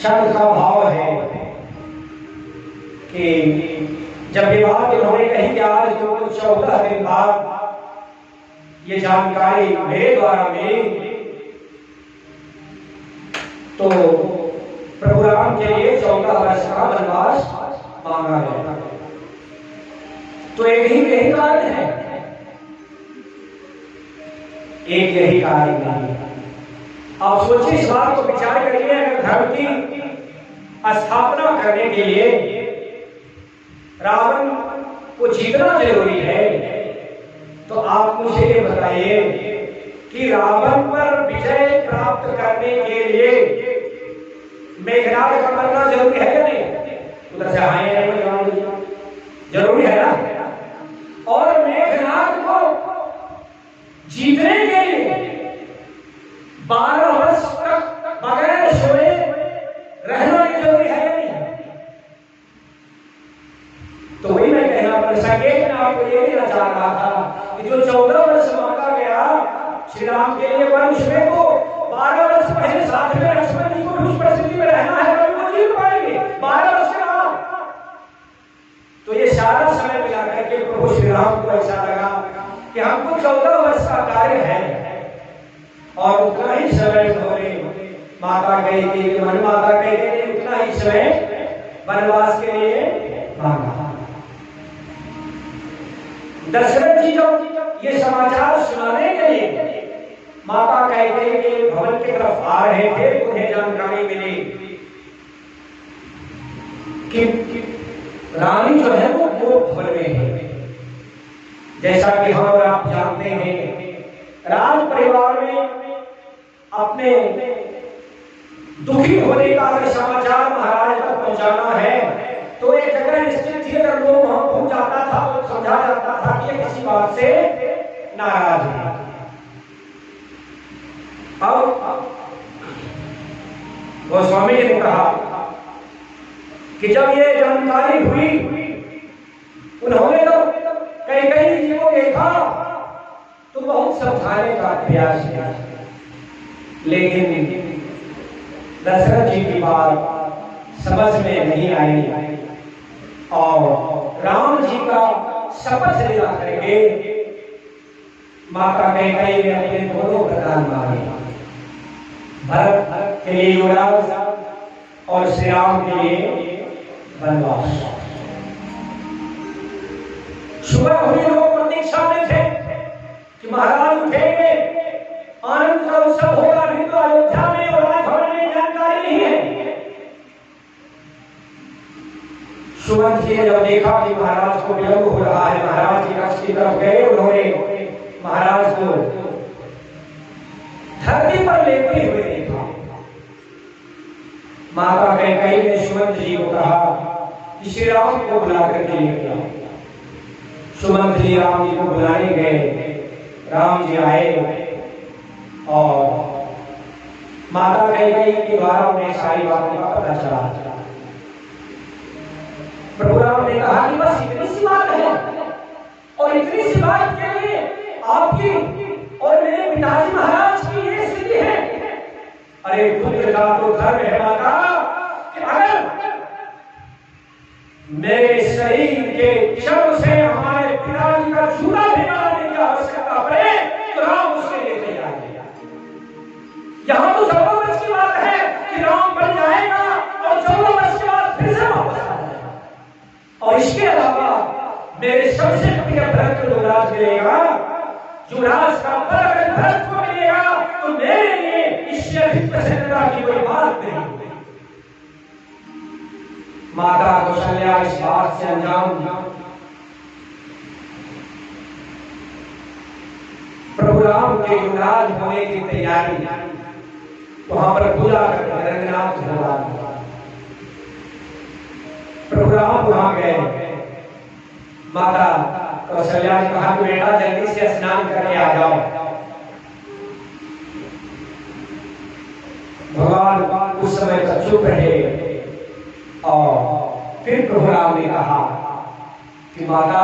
शब्द का भाव है कि जब ये बात उन्होंने कही कि आज जो 14 दिन बाद ये जानकारी मेरे द्वारा मिली तो प्रभु राम के लिए 14 वर्ष का वनवास मांगा गया। तो एक यही कारण है, एक यही कारण नहीं। आप सोचिए, इस बात को विचार करिए, अगर धर्म की स्थापना करने के लिए रावण को जीतना जरूरी है तो आप मुझे ये बताइए कि रावण पर विजय प्राप्त करने के लिए मेघनाद का मरना जरूरी है या नहीं? उधर से आए जरूरी है ना। और मेघनाद को जीतने के लिए 12 वर्ष तक बगैर सोए रहना जरूरी है या नहीं? तो वही मैं कहना पर संकेत में आपको ये कहना चाह रहा था कि जो 14 वर्ष मांगा गया श्री राम के लिए वन, उसमें तो 12 वर्ष पहले साथ में लक्ष्मण जी को उस परिस्थिति में रहना है, वो जीत पाएंगे 12 वर्ष के बाद। तो ये सारा समय मिला करके प्रभु श्री राम को ऐसा लगा कि हमको 14 वर्ष का कार्य है और उतना ही समय उन्होंने माता कैकेयी के मन माता कैकेयी ने उतना ही समय वनवास के लिए मांगा। दशरथ जी जब ये समाचार सुनाने के लिए माता कैकेयी के भवन की तरफ आ रहे थे, उन्हें जानकारी मिली कि रानी जो है वो भवन में है। जैसा कि हम और आप जानते हैं, राज परिवार में अपने दुखी होने का अगर समाचार महाराज तक पहुंचाना है तो एक जगह निश्चित थी, अगर लोग वहां पहुंच जाता था तो समझा जाता था कि किसी बात से नाराज है। अब गोस्वामी जी ने कहा कि जब ये जानकारी हुई, उन्होंने तो कैकेयी जी को देखा तो बहुत समझाने का प्रयास किया, लेकिन दशरथ जी की बात समझ में नहीं आई और राम जी का शपथ लेना करके माता कैकेयी ने अपने दोनों प्रधान मांगे, भरत के लिए युवराज और श्री राम के लिए वनवास। सुबह हुई, लोग प्रतीक्षा में थे कि महाराज जी ने जब देखा कि महाराज को विलंब हो रहा है, महाराज के कक्ष की तरफ गए, उन्होंने महाराज को धरती पर लेटे हुए देखा। माता कैकेयी ने सुमंत जी को कहा कि श्री राम को बुला करके लेके आओ। सुमंत जी राम जी को बुलाने गए। राम जी आए और माता कैकेयी के द्वारा उन्हें सारी बातों का पता चला। प्रभु राम ने कहा कि बस इतनी सी बात है और इतनी सी बात के लिए आपकी और मेरे पिताजी महाराज की ये स्थिति है। अरे पुत्र का तो धर्म है माता कि अगर मेरे शरीर के चर्म से हमारे पिताजी का जूता भी बनाने की आवश्यकता पड़े तो राम उसके लिए तैयार है। यहाँ तो 14 वर्ष की बात है कि राम बन जाएगा और 14 वर्ष के बाद फिर से वापस आ जाएगा। और इसके अलावा मेरे सबसे प्रिय भरत को युवराज मिलेगा, युवराज का पद अगर भरत को मिलेगा तो मेरे लिए इससे अधिक प्रसन्नता की कोई बात नहीं। माता कौशल्या इस बात से अनजान, प्रभु राम के युवराज होने की तैयारी वहां पर पूजा करके रंगनाथ भगवान प्रभु राम वहां गए। माता कौशल्या ने कहा कि बेटा जल्दी से स्नान करके आ जाओ। भगवान उस समय तक चुप रहे और फिर प्रभु राम ने कहा कि माता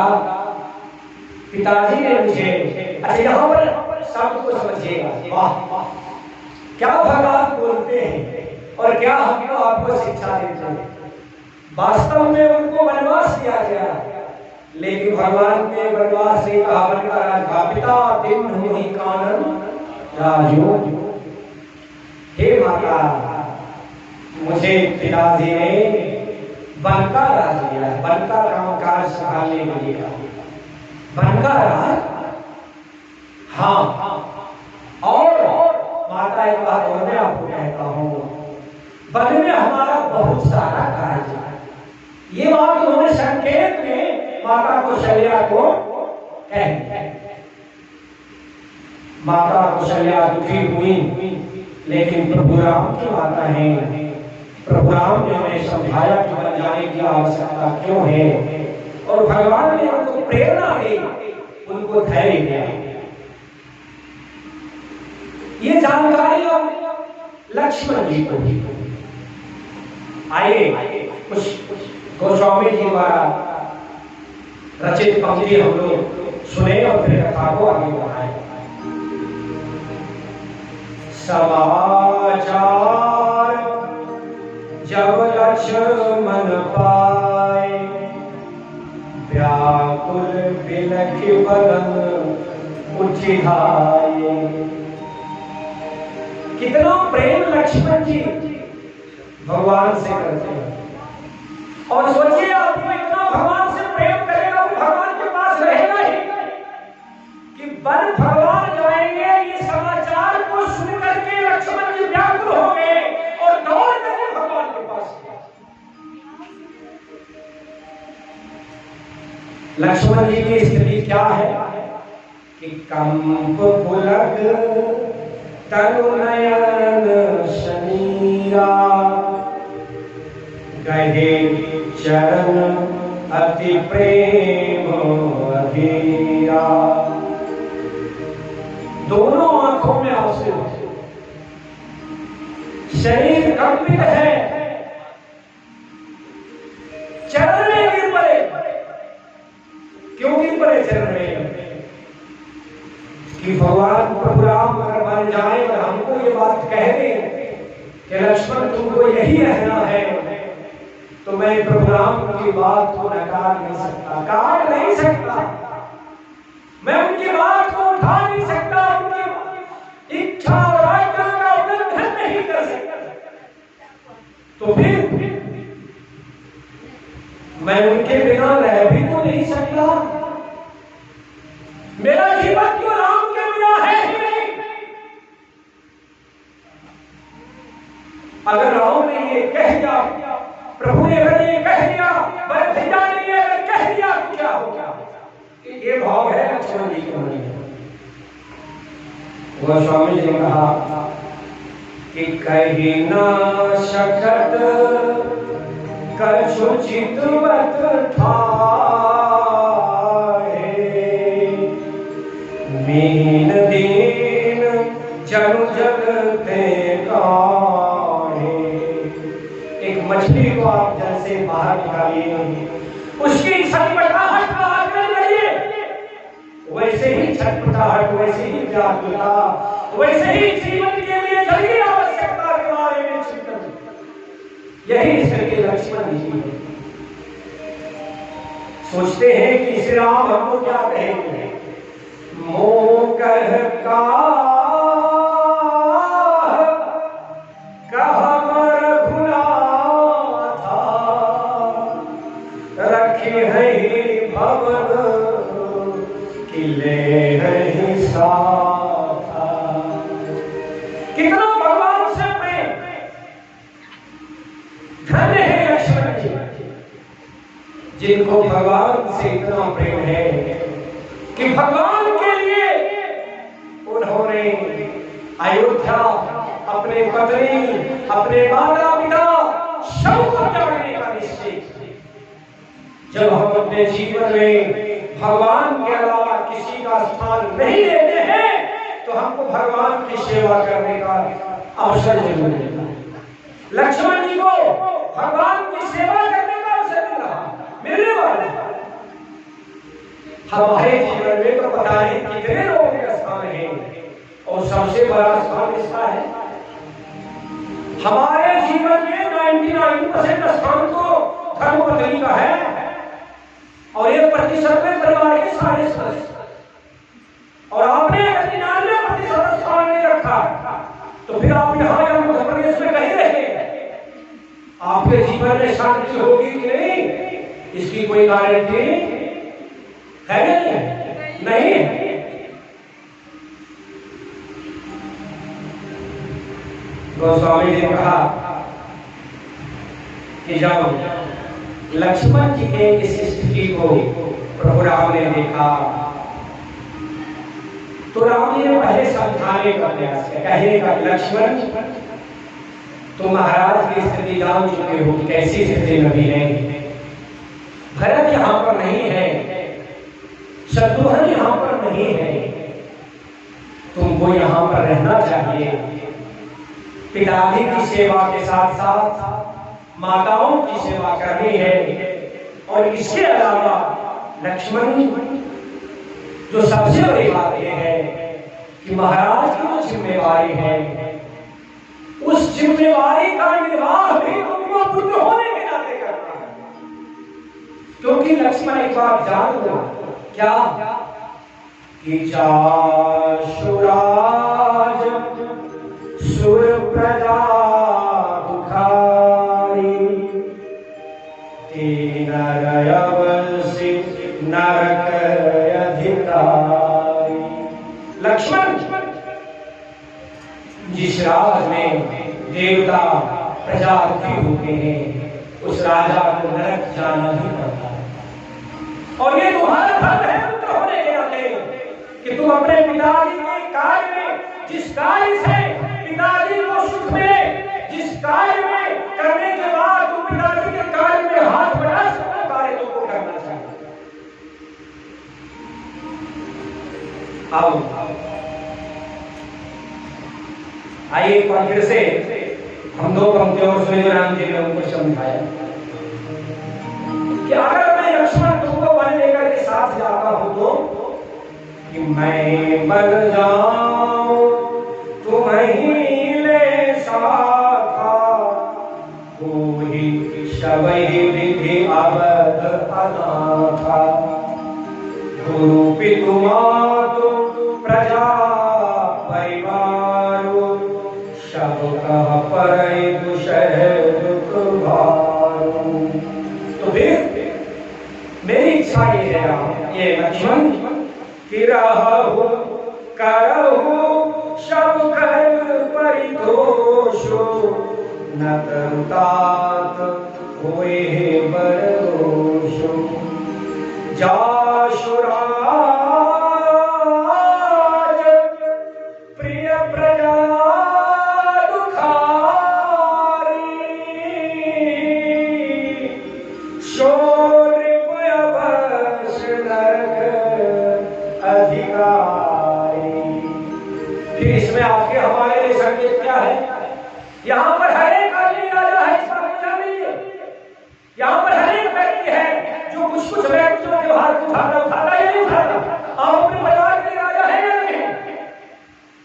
पिताजी ने मुझे, अच्छा यहाँ पर शब्द को समझिएगा, वाह क्या भगवान बोलते हैं और क्या हमको आपको शिक्षा देते हैं। वास्तव में उनको वनवास दिया गया, लेकिन भगवान ने वनवास नहीं कहा, बनकर पिता दिन ही कानन राजो। हे माता मुझे पिताजी ने वन का राज दिया, वन का काम काज संभालने के लिए वन का राज। हाँ, और माता एक बात और मैं आपको कहता हूँ, वन में हमारा बहुत सारा कार्य है। ये बात उन्होंने संकेत में माता कौशल्या को कह दी। माता कौशल्या दुखी हुई, लेकिन प्रभु राम की माता है। प्रभु राम ने उन्हें समझाया कि बन जाने की आवश्यकता क्यों है और भगवान ने उनको प्रेरणा दी, उनको धैर्य दिया। ये जानकारी लक्ष्मण जी को दी। आइए कुछ गोस्वामी जी द्वारा रचित पंक्ति हम लोग सुने और फिर कथा को आगे बढ़ाएं। समाचार जब लक्ष्मण पाए, व्याकुल बिलख बदन उठिधाए। कितना प्रेम लक्ष्मण जी भगवान से करते हैं। और सोचिए आपको इतना भगवान से प्रेम करेगा वो भगवान के पास रहेगा ही कि वन भगवान जाएंगे। ये समाचार को सुन करके लक्ष्मण जी व्याकुल हो गए और दौड़ करके भगवान के पास गए। लक्ष्मण जी की स्थिति क्या है कि कंप पुलक तनु नयन शनीरा, गहे चरण अति प्रेम अधीरा। दोनों आंखों में आंसू, शरीर कंपित है, चरण में गिर पड़े। क्यों गिर पड़े चरण में? कि भगवान प्रभु राम अगर बन जाए और हमको ये बात कह दें कि लक्ष्मण तुमको यही रहना है, तो मैं प्रभु राम की बात को नकार नहीं सकता, काट नहीं सकता, मैं उनकी बात को उठा नहीं सकता, उनकी इच्छा और आज्ञा का उल्लंघन नहीं कर सकता। तो फिर मैं उनके बिना रह भी तो नहीं सकता। मेरा जीवन क्यों राम के बिना है ही नहीं। अगर राम ने ये कह दिया, प्रभु ने अगर ये कह दिया, भैया ने ये भाव है लक्ष्मण जी के मन में। गोस्वामी जी ने कहा कि कहीं ना शकत कछु चितवत ठाए, मीन दीन जनु जगते काहे। एक मछली को आप जल से बाहर निकालिए, उसकी छटपटाहट का आनंद लीजिए, वैसे ही छटपटाहट, वैसे ही व्याकुलता, वैसे ही जीवन के लिए जल्दी आवश्यकता के बारे में चिंतन, यही इसके लक्ष्मण जी हैं। सोचते हैं कि श्री राम हमको क्या कहेंगे, मोह कह का कितना भगवान से प्रेम, धन्य है लक्ष्मण जी जिनको भगवान से इतना प्रेम है कि भगवान के लिए उन्होंने अयोध्या, अपने पत्नी, अपने माता पिता सबको त्यागने का निश्चय। जब हम अपने जीवन में भगवान के अलावा किसी का स्थान नहीं लेते हैं तो हमको भगवान की सेवा करने का अवसर जरूर मिलता है। लक्ष्मण जी को भगवान की सेवा करने का अवसर मिलने वाला है। हमारे जीवन में तो पता नहीं कितने लोगों का स्थान है और सबसे बड़ा स्थान इसका है। हमारे जीवन में 99% स्थान तो धर्मपत्नी का है और 1% में परिवार के सारे सदस्य, और आपने 99% स्थान नहीं रखा तो फिर आप यहाँ या मध्य प्रदेश में कहीं रहे, आपके जीवन में शांति होगी कि नहीं, इसकी कोई गारंटी है नहीं। गोस्वामी जी ने कहा कि जब लक्ष्मण जी के इस स्थिति को प्रभु राम ने देखा तो राम जी ने पहले समझाने का प्रयास किया, कहने का लक्ष्मण तुम महाराज की स्थिति जान चुके हो, कैसी स्थिति में भी है। भरत यहाँ पर नहीं है, शत्रुघ्न यहाँ पर नहीं है, तुमको यहाँ पर रहना चाहिए। पिताजी की सेवा के साथ साथ माताओं की सेवा करनी है, और इसके अलावा लक्ष्मण जो सबसे बड़ी बात यह है कि महाराज की जो जिम्मेवारी है उस जिम्मेवारी का निर्वाह भी तुमको पुत्र होने के नाते करना है। क्योंकि लक्ष्मण एक बात जान लो, क्या कि चाशुराज सुर प्रजा बुखारी, तीन रयवसी नरक अधिकारी। लक्ष्मण जिस राज में देवता प्रजा दुखी होते हैं उस राजा को नरक जाना ही पड़ता है। और ये तुम्हारा धर्म है पुत्र होने के नाते कि तुम अपने पिताजी के कार्य में, जिस कार्य से पिताजी को सुख मिले, जिस कार्य में करने के बाद तुम पिताजी के कार्य में हाथ बढ़ा सको, कार्य तुमको करना चाहिए। आओ आइए एक बार फिर से हम दो पंक्तियों और सुनिए। राम जी ने उनको समझाया कि अगर मैं लक्ष्मण तुमको वन लेकर के साथ जाता हूं तो कि मैं बन जाऊं तुम्हीं ले साखा, कोई शवहि विधि अवध अनाथा, गुरु पितु मातु प्रजा परिवारो, सब कह परई दुषह दुख भारो। तो फिर मेरी इच्छा ये है ये लक्ष्मण कि रहु करहु सब कर परितोषो, न तरुतात होए बरदोषो, जा सुराज प्रिय प्रजा दुखारी शौर्य अवश नरक अधिकारी। फिर इसमें आपके हमारे लिए संकेत क्या है? यहाँ पर हर एक आदमी राजा है, इसका मतलब नहीं है। यहाँ पर हर एक व्यक्ति है जो कुछ व्यक्तियों के हाथ उठाता या नहीं उठाता। आप अपने परिवार के राजा है या नहीं?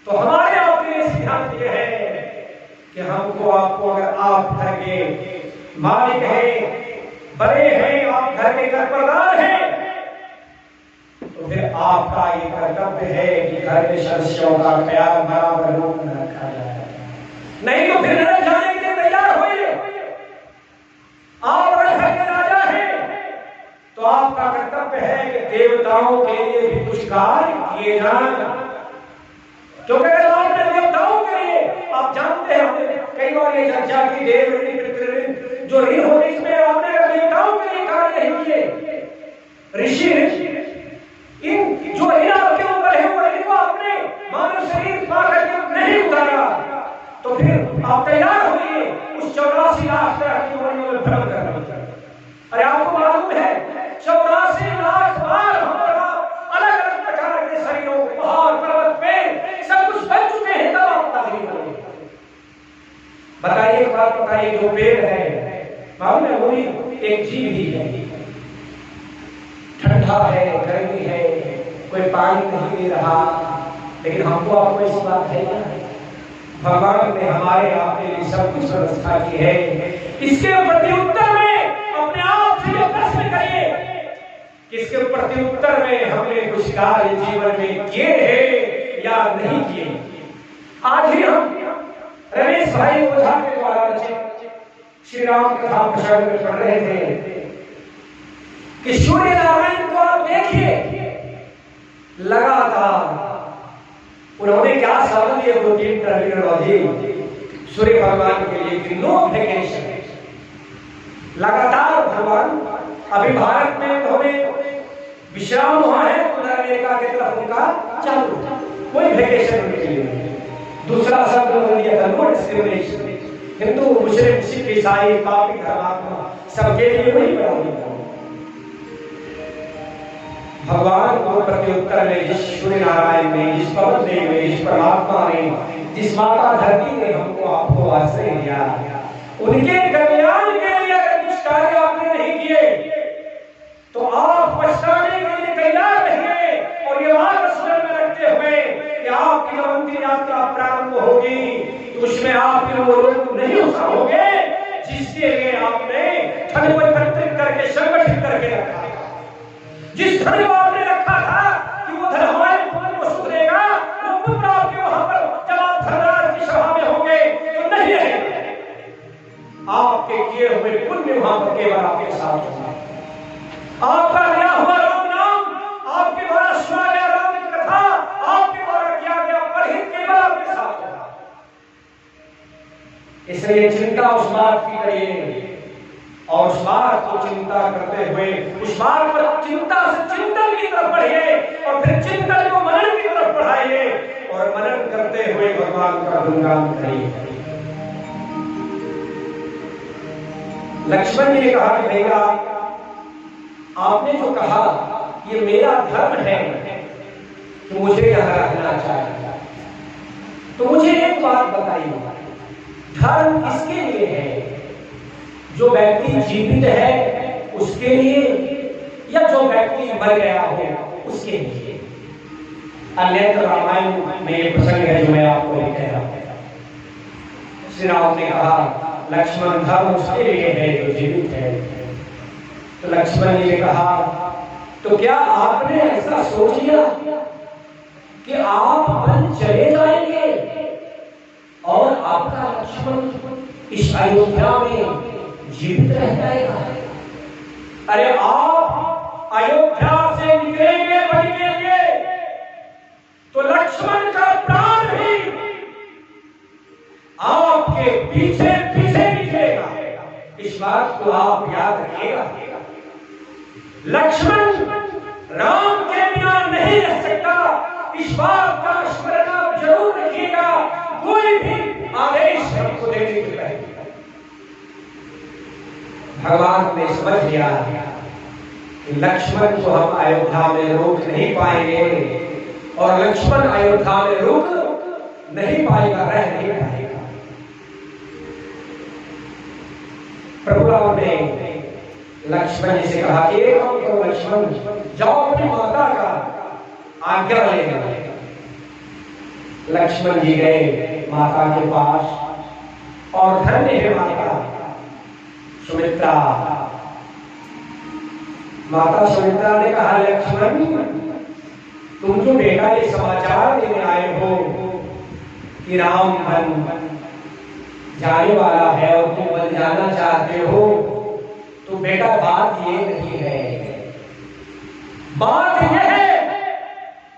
तो हमारे आपके लिए सिद्धांत ये है कि हमको आपको अगर आप घर के मालिक हैं, बड़े हैं, आप घर के कर्तव्यदार हैं, तो फिर आपका ये कर्तव्य है कि घर के सदस्यों का प्यार बराबर रूप में रखा जाए। नहीं तो फिर नरक जाने के लिए तैयार होइए। आप अगर घर के राजा हैं तो आपका कर्तव्य है कि देवताओं के लिए भी कुछ कार्य किए जाएं। क्योंकि अगर आपने देवताओं के लिए, आप जानते हैं हमने कई बार ये चर्चा की, देव जो ऋण हो इसमें आपने अगर देवताओं के लिए कार्य नहीं किए, ऋषि इन जो ऋण आपके ऊपर है वो ऋण को आपने मानव शरीर पा करके नहीं उतारा, तो फिर आप तैयार होइए उस 84 लाख तरह की योनियों में भ्रम करने। अरे आपको मालूम है 84 लाख बार हमारा अलग अलग प्रकार के शरीरों, पहाड़ पर्वत पे सब कुछ बन चुके हैं, तब आप तारीफ करेंगे। बताइए एक बात बताइए, जो पेड़ है मालूम है वो एक जीव ही है, ठंडा है, गर्मी है, कोई पानी नहीं दे रहा, लेकिन हमको आपको इस बात है भगवान ने हमारे आपके लिए सब कुछ व्यवस्था की है। इसके प्रत्युत्तर में अपने आप से ये प्रश्न करिए कि इसके प्रत्युत्तर में हमने कुछ कार्य जीवन में किए हैं या नहीं किए। आज ही हम रमेश भाई ओझा के द्वारा रचित श्री राम कथा प्रसंग में पढ़ रहे थे कि सूर्य नारायण को आप देखिए, लगातार उन्होंने क्या शब्द दिए, 2-3 टर्मिनोलॉजी सूर्य भगवान के लिए कि नो वेकेशन, लगातार भगवान। अभी भारत में उन्होंने विश्राम हुआ है, उत्तर अमेरिका की तरफ उनका चालू, कोई वेकेशन उनके लिए नहीं। दूसरा शब्द उन्होंने दिया था नो डिस्क्रिमिनेशन, हिंदू मुस्लिम सिख ईसाई पापी धर्मात्मा सबके लिए वही बराबर। भगवान को प्रत्युत्तर में जिस सूर्य नारायण ने, जिस पवन देव ने, जिस परमात्मा ने, जिस माता धरती ने हमको आपको आश्रय दिया, उनके कल्याण के लिए अगर कुछ कार्य आपने नहीं किए तो आप पछताने के लिए तैयार रहिए। और ये बात स्मरण में रखते हुए कि आपकी जब अंतिम यात्रा प्रारंभ होगी तो उसमें आप वो लोग नहीं हो सकोगे जिसके लिए आपने धन को एकत्रित करके संगठित करके रखा। जिस धन को आपने रखा था कि वो धन हमारे पुण्य को सुधरेगा, वो पुण्य आपके वहां पर जब आप धर्मराज की सभा में होंगे तो नहीं रहेगा। आपके किए हुए पुण्य वहां पर केवल आपके साथ होगा। आपका लिया हुआ राम नाम, आपके द्वारा सुना गया राम की कथा, आपके द्वारा किया गया परहित केवल आपके साथ होगा। इसलिए चिंता उस बात की करिए और उस बात को चिंता करते हुए उस बात पर चिंता से चिंतन की तरफ बढ़िए और फिर चिंतन को मनन की तरफ बढ़ाइए और मनन करते हुए भगवान का गुणगान करिए। लक्ष्मण जी ने कहा कि भैया आपने जो कहा ये मेरा धर्म है कि मुझे यहाँ रहना चाहिए, तो मुझे एक बात बताइए, धर्म किसके लिए है? जो व्यक्ति जीवित है उसके लिए या जो व्यक्ति मर गया हो उसके लिए? अन्यत्र रामायण में ये प्रसंग है जो मैं आपको कह रहा हूं। श्री राम ने कहा लक्ष्मण धर्म उसके लिए है जो जीवित है। तो लक्ष्मण जी ने कहा तो क्या आपने ऐसा सोच लिया कि आप वन चले जाएंगे और आपका लक्ष्मण इस अयोध्या में जीवित रह जाएगा? अरे आप अयोध्या से निकलेंगे बनेंगे तो लक्ष्मण का प्राण भी आपके पीछे पीछे निकलेगा। इस बात को आप याद रखिएगा। लक्ष्मण राम के बिना नहीं रह सकता। इस बात का स्मरण आप जरूर रखिएगा। कोई भी आदेश हमको देने के पहले भगवान ने समझ लिया कि लक्ष्मण को हम अयोध्या में रोक नहीं पाएंगे और लक्ष्मण अयोध्या में रुक नहीं पाएगा, रह नहीं पाएगा। प्रभु राम ने लक्ष्मण जी से कहा कि एक काम करो लक्ष्मण, जाओ अपनी माता का आज्ञा लेने। लक्ष्मण जी गए माता के पास और धन्य है माता सुमित्रा। माता सुमित्रा ने कहा लक्ष्मण, तुम जो बेटा ये समाचार देने आए हो कि राम बन जाने वाला है और तुम बन जाना चाहते हो, तो बेटा बात ये नहीं है। बात यह है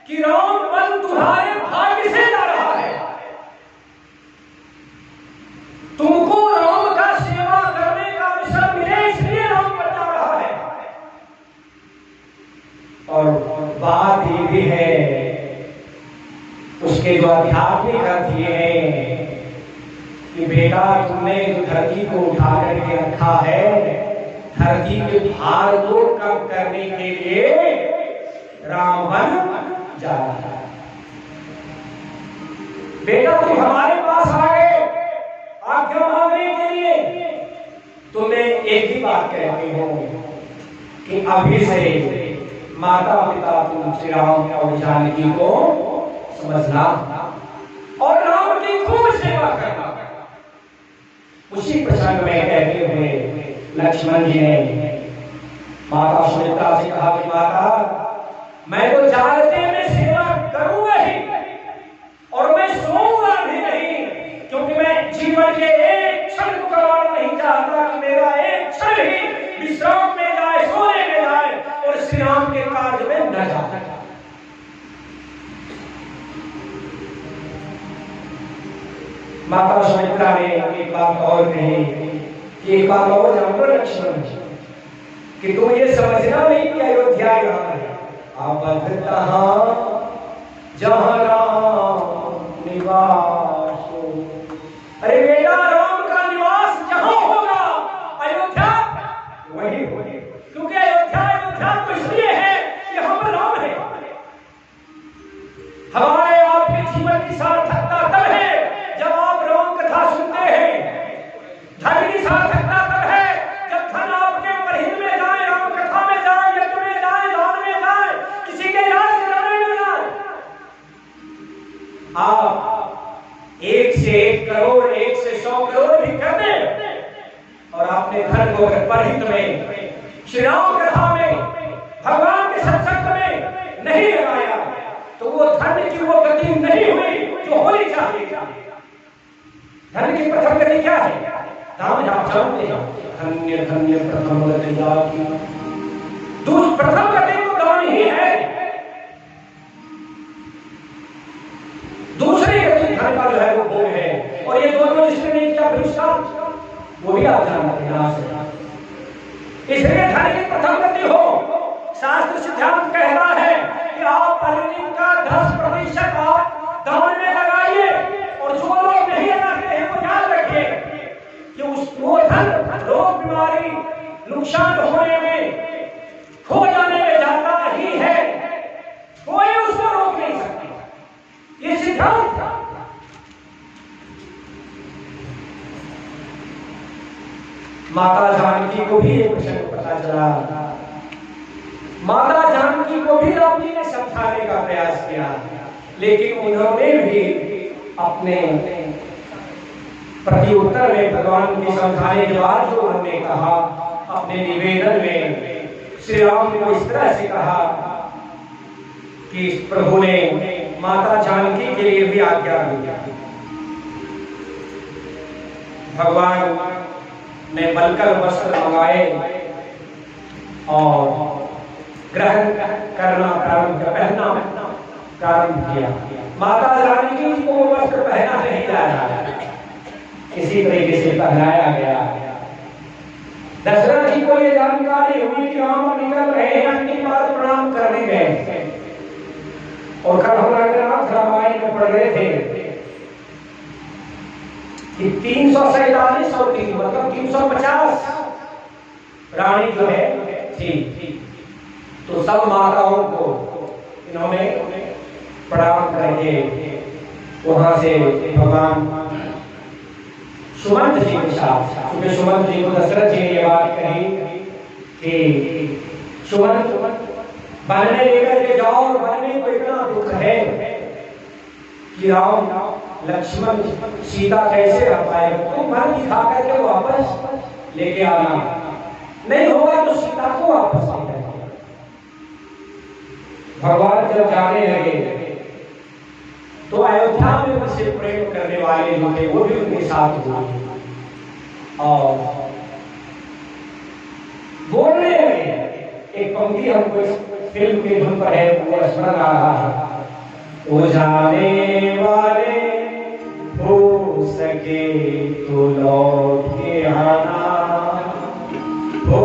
कि राम बन तुम्हारे भाग्य से जा रहा है। तुमको राम का सेवा करने का अवसर मिले इसलिए राम बन जा रहा है। और बात ये भी है, उसके जो आध्यात्मिक अर्थ ये है कि बेटा तुमने जो धरती को उठा करके रखा है, धरती के भार को कम करने के लिए राम बन जा रहा है। बेटा तुम हमारे पास आ गए आज्ञा मांगने के लिए, तुम्हें एक ही बात कहती हूं कि अभी से माता पिता तुम श्री राम और जानकी को समझना और राम की खूब सेवा करना। उसी प्रसंग में कहते हुए लक्ष्मण जी ने माता सुमित्रा से कहा कि माता, मैं तो जानते में सेवा करूंगा ही और मैं सोऊंगा भी नहीं, क्योंकि मैं जीवन के एक क्षण को गंवाना नहीं चाहता कि मेरा एक क्षण ही विश्राम में जाए, सोने में जाए और श्री राम के कार्य में न जाए। माता सुमित्रा ने एक बात और कही कि एक बात और जानो लक्ष्मण कि तुम ये समझना नहीं कि अयोध्या यहाँ है, अब जहाँ राम निवास। अरे बेटा, राम का निवास जहाँ होगा अयोध्या वही होगी, क्योंकि अयोध्या तो इसलिए है कि यहाँ पर राम है। हमारे आपके जीवन की सार्थकता तब है जब आप राम कथा सुनते हैं। धन की सार्थकता तब है जब धन आपके परिहित में जाए, राम कथा में जाए, यज्ञ में जाए, दान में जाए, किसी के इलाज कराने में जाए। आप 1 से 1 करोड़, 1 से 100 करोड़ भी कर दें और आपने धन को परिहित में, श्री राम कथा में, भगवान के सत्संग में नहीं लगाया, तो वो धन की वो गति नहीं हुई जो होनी चाहिए। धन की प्रथम गति क्या है? दान आप जानते हैं, धन्य धन्य प्रथम गति जाति। प्रथम गति तो दान ही है। दूसरी गति धन का जो है वो भोग है, और ये दोनों जिसने नहीं किया बहिष्कार, वो भी आप जानते हैं। इसलिए धन की प्रथम गति हो। शास्त्र सिद्धांत कहता है कि आप अर्निंग का 10% आप दान में लगाइए, और जो लोग नहीं लगाते हैं वो याद रखिए कि वो धन रोग बीमारी नुकसान होने में, खो जाने में जाता ही है, कोई उसको रोक नहीं सकता। ये सिद्धांत था। माता जानकी को भी एक प्रसंग पता चला। माता जानकी को भी राम जी ने समझाने का प्रयास किया, लेकिन उन्होंने भी अपने प्रति उत्तर में भगवान के समझाने के बाद जो उन्होंने कहा, अपने निवेदन में श्री राम को इस तरह से कहा कि प्रभु ने माता जानकी के लिए भी आज्ञा दी। भगवान ने बलकर वस्त्र मंगाए और ग्रहण करना पहनना प्रारंभ किया। माता जानकी जी को वो वस्त्र पहना नहीं जा रहा, इसी तरीके से पहनाया गया। दशरथ जी को ये जानकारी हुई कि राम निकल रहे हैं, अंतिम बार प्रणाम करने गए और कल हम रघुनाथ रामायण में पढ़ रहे थे कि 347 और 3 मतलब 350 रानी जो है थी। तो सब माताओं को इन्होंने प्रणाम करके वहां से भगवान सुमंत जी के साथ, क्योंकि सुमंत जी को दशरथ जी ने ये बात कही कि सुमंत वन में लेकर के जाओ, वन में को इतना दुख है कि राम लक्ष्मण सीता कैसे रह पाए, तुम वन दिखा करके वापस लेके आना, नहीं होगा तो सीता को वापस लेकर। भगवान जब जाने लगे तो अयोध्या में उनसे प्रेम करने वाले जो थे वो भी उनके साथ हुए और बोलने में एक पंक्ति हमको फिल्म के धुन पर है, वो स्मरण आ रहा है, वो जाने वाले हो सके तो लौट के आना, हो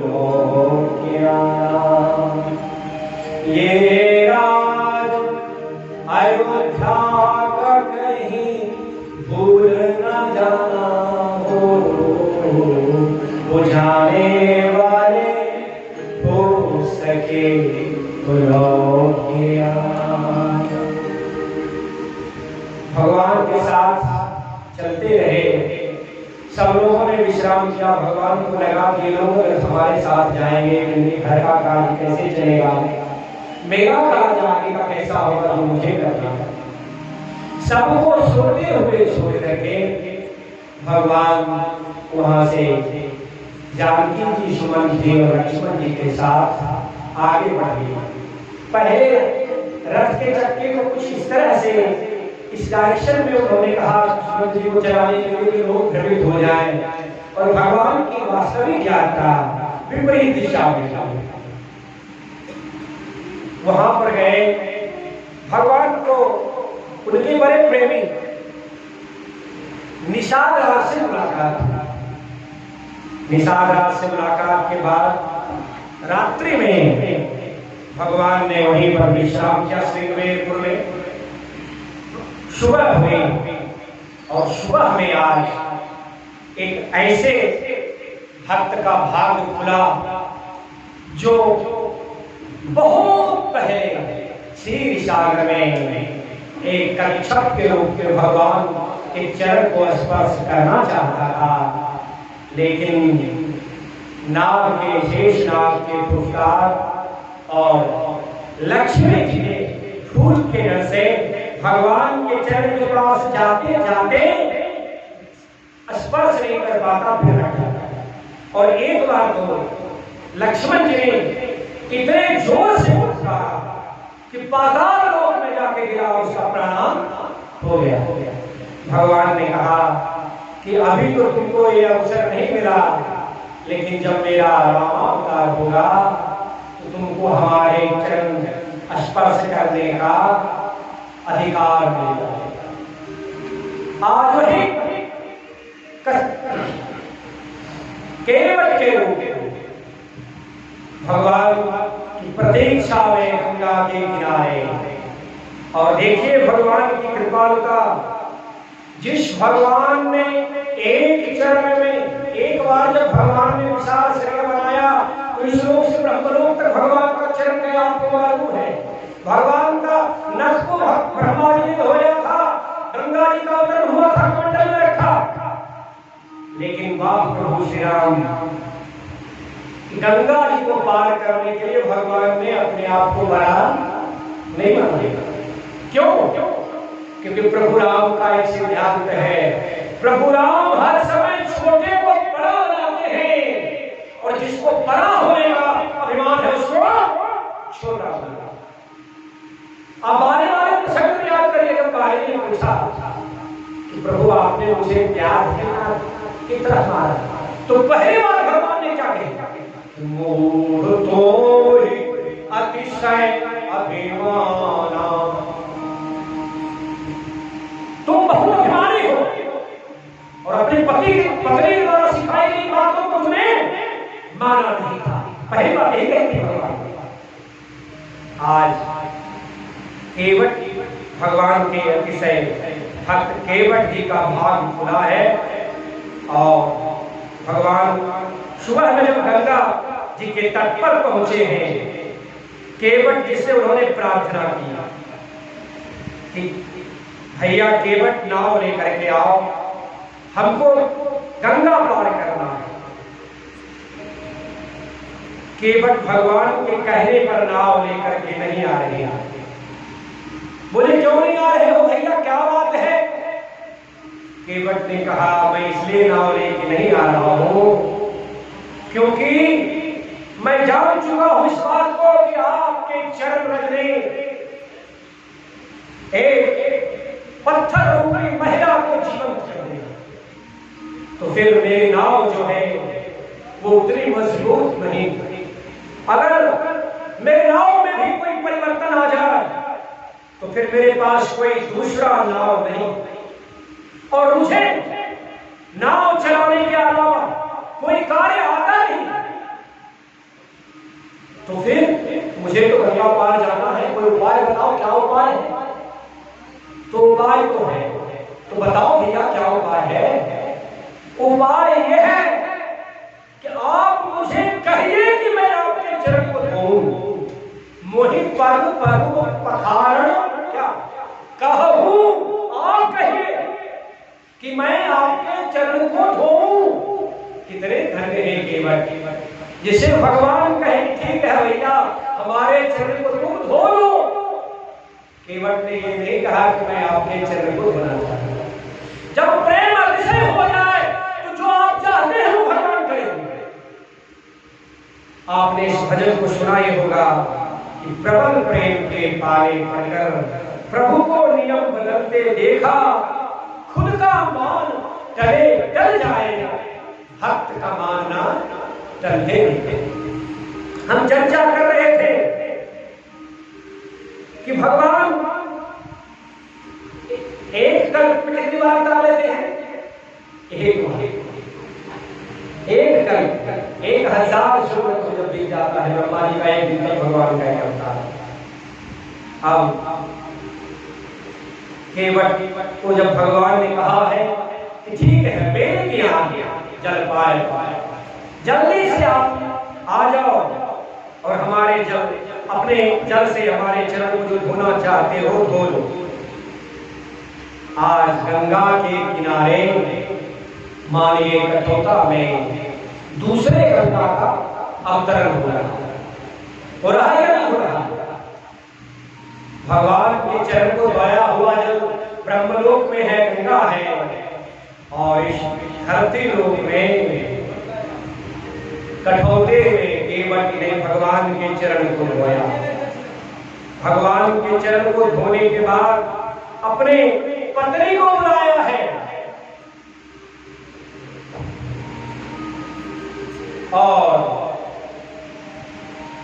लौट के आना, ये राज अयोध्या का कहीं भूल न जाना, हो जाने वाले हो सके तो लौट के आना। भगवान के साथ चलते रहे, सब लोगों ने विश्राम किया। भगवान को लगा कि लोग हमारे साथ जाएंगे, मेरे घर का कार्य कैसे चलेगा, मेरा कार्य आगे का कैसा होगा जो मुझे करना है। सबको सोते हुए छोड़ करके भगवान वहां से जानकी जी, सुमंत जी और लक्ष्मण जी के साथ आगे बढ़ गए। पहले रथ के चक्के को कुछ इस तरह से इस डायरेक्शन में उन्होंने कहा सुमंत जी को चलाने के लिए कि लोग भ्रमित हो जाएं और भगवान की वास्तविक यात्रा विपरीत दिशा में जाए। वहां पर गए, भगवान को उनके बड़े प्रेमी निषाद राज से मुलाकात हुई। निषाद राज से मुलाकात के बाद रात्रि में भगवान ने वहीं पर विश्राम किया श्रीनवेरपुर में। सुबह हुई और सुबह में आज एक ऐसे भक्त का भाग खुला जो बहुत पहले क्षीर सागर में एक कच्छप के रूप में भगवान के चरण को स्पर्श करना चाहता था, लेकिन नाग के शेष नाग के पुरस्कार और लक्ष्मी जी के फूल के रस से भगवान के चरण के पास जाते जाते स्पर्श नहीं कर पाता, फिर हट जाता। और एक बार तो लक्ष्मण जी ने इतने जोर से पुकारा कि पाताल लोक में जाके गिरा, उसका प्राण हो गया। भगवान ने कहा कि अभी तो तुमको ये अवसर नहीं मिला, लेकिन जब मेरा रामावतार होगा तो तुमको हमारे चरण स्पर्श करने का अधिकार मिलेगा। आज वही केवल के रूप भगवान की प्रतीक्षा में गंगा के किनारे, और देखिए भगवान की कृपालुता। जिस भगवान ने एक चरण में एक बार जब भगवान ने विशाल शरीर बनाया तो इस लोक से ब्रह्मलोक तक भगवान का चरण गया, आपको मालूम है। भगवान का नख को ब्रह्मा जी ने धोया था, गंगा जी का अवतरण हुआ था, कमंडल में रखा, लेकिन बाप प्रभु श्री राम गंगा जी को पार करने के लिए भगवान ने अपने आप को बड़ा नहीं मान लिया। क्यों? क्योंकि प्रभु राम का एक सिद्धांत है, प्रभु राम हर समय छोटे को बड़ा बनाते हैं और जिसको बड़ा होने का अभिमान है उसको छोटा बनाते। अब आने वाले प्रसंग में याद करिए, जब बारे ने पूछा कि प्रभु आपने मुझे प्यार किया, कितना मारा, तो पहली बार भगवान ने क्या कहा? मूढ़ तो अतिशय अभिमाना, तुम बहुत अभिमानी हो और अपने पति पत्नी द्वारा सिखाई गई बातों को केवट भगवान के अतिशय भक्त केवट जी का भाग खुला है। और भगवान सुबह में जब गंगा जी के तट पर पहुंचे हैं, केवट जी से उन्होंने प्रार्थना की कि भैया केवट नाव लेकर के आओ, हमको गंगा पार करना है। केवट भगवान के कहने पर नाव लेकर के नहीं आ रहे हैं। बोले क्यों नहीं आ रहे हो भैया, क्या बात है? केवट ने कहा मैं इसलिए नाव लेके नहीं आ रहा हूं क्योंकि मैं जान चुका हूं इस बात को कि आपके चरण रज ने एक पत्थर रूपी महिला को जीवंत कर दिया, तो फिर मेरी नाव जो है वो उतनी मजबूत नहीं। अगर मेरे नाव में भी कोई परिवर्तन आ जाए तो फिर मेरे पास कोई दूसरा नाव नहीं, और मुझे नाव चलाने के अलावा कोई कार्य आता नहीं, तो फिर मुझे तो गंगा पार जाना है। कोई उपाय बताओ, क्या उपाय है? तो उपाय तो है, तो बताओ भैया क्या उपाय है? उपाय यह है कि आप मुझे कहिए कि मैं आपके चरण को धोऊं। मोहि परु परु पखारण क्या कहूं, आप कहिए कि मैं आपके चरण को धोऊं। कितने धन्य हैं केवट, जिसे भगवान कहे ठीक है भैया हमारे चरण को तुम धो लो। केवट ने ये नहीं कहा कि मैं आपके चरण को धोना चाहता हूं। जब प्रेम अतिशय हो जाए तो जो आप चाहते हैं वो भगवान करेंगे। आपने इस भजन को सुना ही होगा कि प्रबल प्रेम के पाले पड़कर प्रभु को नियम बदलते देखा, खुद का मान टले टल जाए, भक्त का मानना टलने नहीं। हम चर्चा कर रहे थे कि भगवान एक कल्प में कितनी बार डाल लेते हैं? एक बार। एक कल्प 1000 सूर्य को जब बीत जाता है, ब्रह्मा जी का एक दिन तक भगवान का अवतार। अब केवट को जब भगवान ने कहा है कि ठीक है मेरे की आज्ञा जल पाए, जल्दी से आप आ जाओ और हमारे जल अपने जल से हमारे चरण को जो धोना चाहते हो धो लो। आज गंगा के किनारे मानिए कठोता में दूसरे गंगा का अवतरण हो रहा है, और हो रहा है। भगवान के चरण को धोया हुआ जल ब्रह्मलोक में है, गंगा है, और इस धरती लोक में कठौते में केवट ने भगवान के चरण को धोया। भगवान के चरण को धोने के बाद अपने पत्नी को बुलाया है और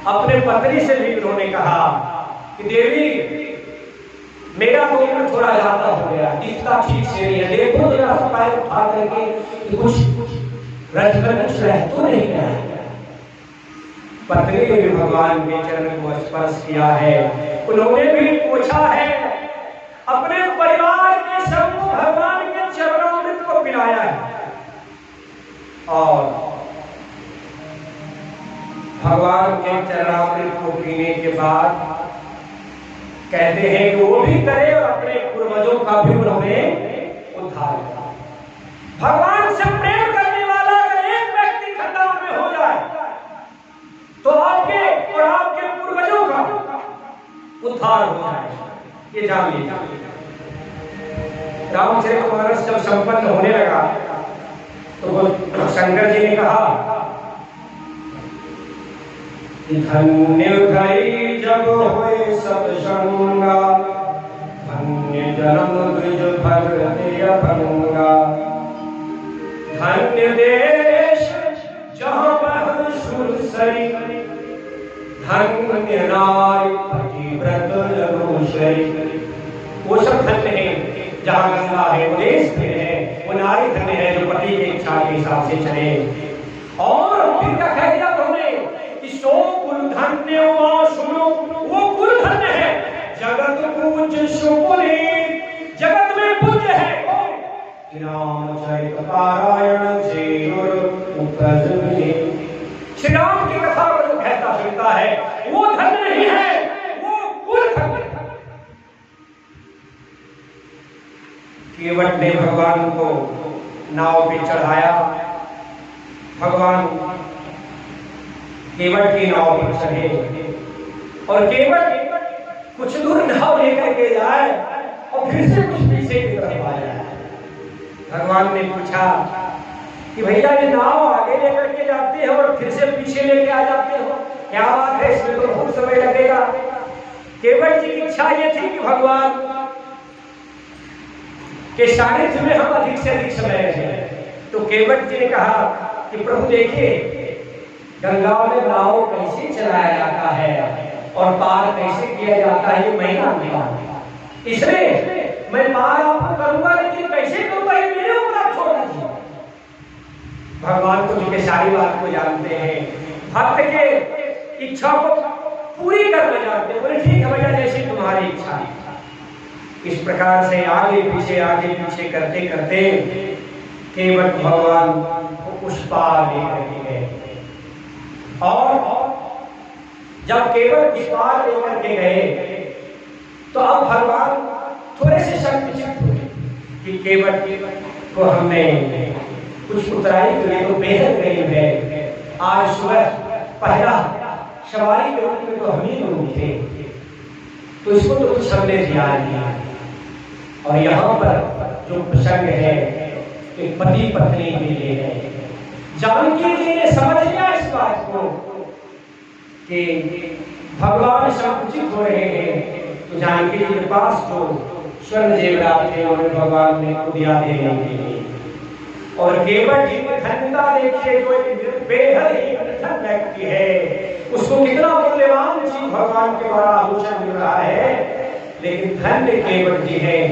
अपने पत्नी से भी उन्होंने कहा कि देवी मेरा गोबर थोड़ा ज्यादा हो गया, दिखता ठीक से नहीं है, देखो जरा सा पैर उठा करके कुछ रच रह तो नहीं है। पत्नी ने भी भगवान के चरण को स्पर्श किया है, उन्होंने भी पूछा है, अपने परिवार के सबको भगवान के चरणामृत को पिलाया है, और भगवान के चरणामृत को पीने के बाद कहते हैं कि वो भी करे और अपने पूर्वजों का भी उन्होंने उद्धार किया। भगवान से प्रेम करने वाला अगर एक व्यक्ति खतरा में हो जाए तो आपके और आपके पूर्वजों का उद्धार हो जाए, ये जान लीजिए। रामचरितमानस जब संपन्न होने लगा तो शंकर जी ने कहा धन्य भई जब हुए सत्संगा, धन्य जन्म द्विज भर दिय भंगा, धन्य देश जहाँ बह सुरसरी, धन्य नारी पतिव्रत लघुशरी। वो सब धन्य है जहाँ गंगा है, वो देश धन्य है, वो नारी धन्य है जो पति की इच्छा के हिसाब से चले। और फिर क्या कह दिया तुमने, सो कुल धन्य सुनो, वो कुल धन्य है जगत पूज्य सुपुनी, जगत में पूज्य है कौन? रामचरित पारायण जे उपजने। श्री राम की कथा को जो कहता सुनता है वो धन्य नहीं है, वो कुल धन्य। केवट ने भगवान को नाव पे चढ़ाया, भगवान केवट की नाव पर चढ़े और केवट कुछ दूर नाव लेकर के जाए और फिर से कुछ पीछे की तरफ आ जाए। भगवान ने पूछा कि भैया ये नाव आगे लेकर के जाते हैं और फिर से पीछे लेके आ जाते हो, क्या बात है? इसमें तो बहुत समय लगेगा। केवट जी की इच्छा ये थी कि भगवान के सानिध्य में हम अधिक से अधिक समय रहें। तो केवट जी ने कहा कि प्रभु देखिए, गंगा में नाव कैसे चलाया जाता है और पार कैसे किया जाता है ये मैं जानता हूं, इसलिए मैं पार आपको करूंगा, लेकिन कैसे करूंगा ये मेरे ऊपर आप छोड़ दीजिए। भगवान को चूंकि सारी बात को जानते हैं, भक्त के इच्छा को पूरी करना जानते हैं, बोले ठीक है भैया जैसी तुम्हारी इच्छा। इस प्रकार से आगे पीछे करते करते केवट भगवान को उस पार लेकर के गए। और जब केवट इस पार लेकर के गए तो अब भगवान थोड़े से संकुचित हुए कि केवट को हमने कुछ उतराई के लिए तो बेहद गरीब है, आज सुबह पहला सवारी के रूप में तो हम ही लोग थे, तो इसको तो कुछ हमने ध्यान दिया। और यहाँ पर जो प्रसंग है कि पति पत्नी के लिए है, जानकी जी ने समझ लिया इस बात को कि भगवान संकुचित हो रहे हैं, तो जानकी जी के पास जो स्वर्ण जेवरात थे उन्हें भगवान ने को दिया देने के लिए। और केवट जी की धन्यता देखिए, जो एक बेहद ही निर्धन व्यक्ति है उसको कितना मूल्यवान चीज भगवान के द्वारा आभूषण मिल रहा है, लेकिन धन्य केवट जी हैं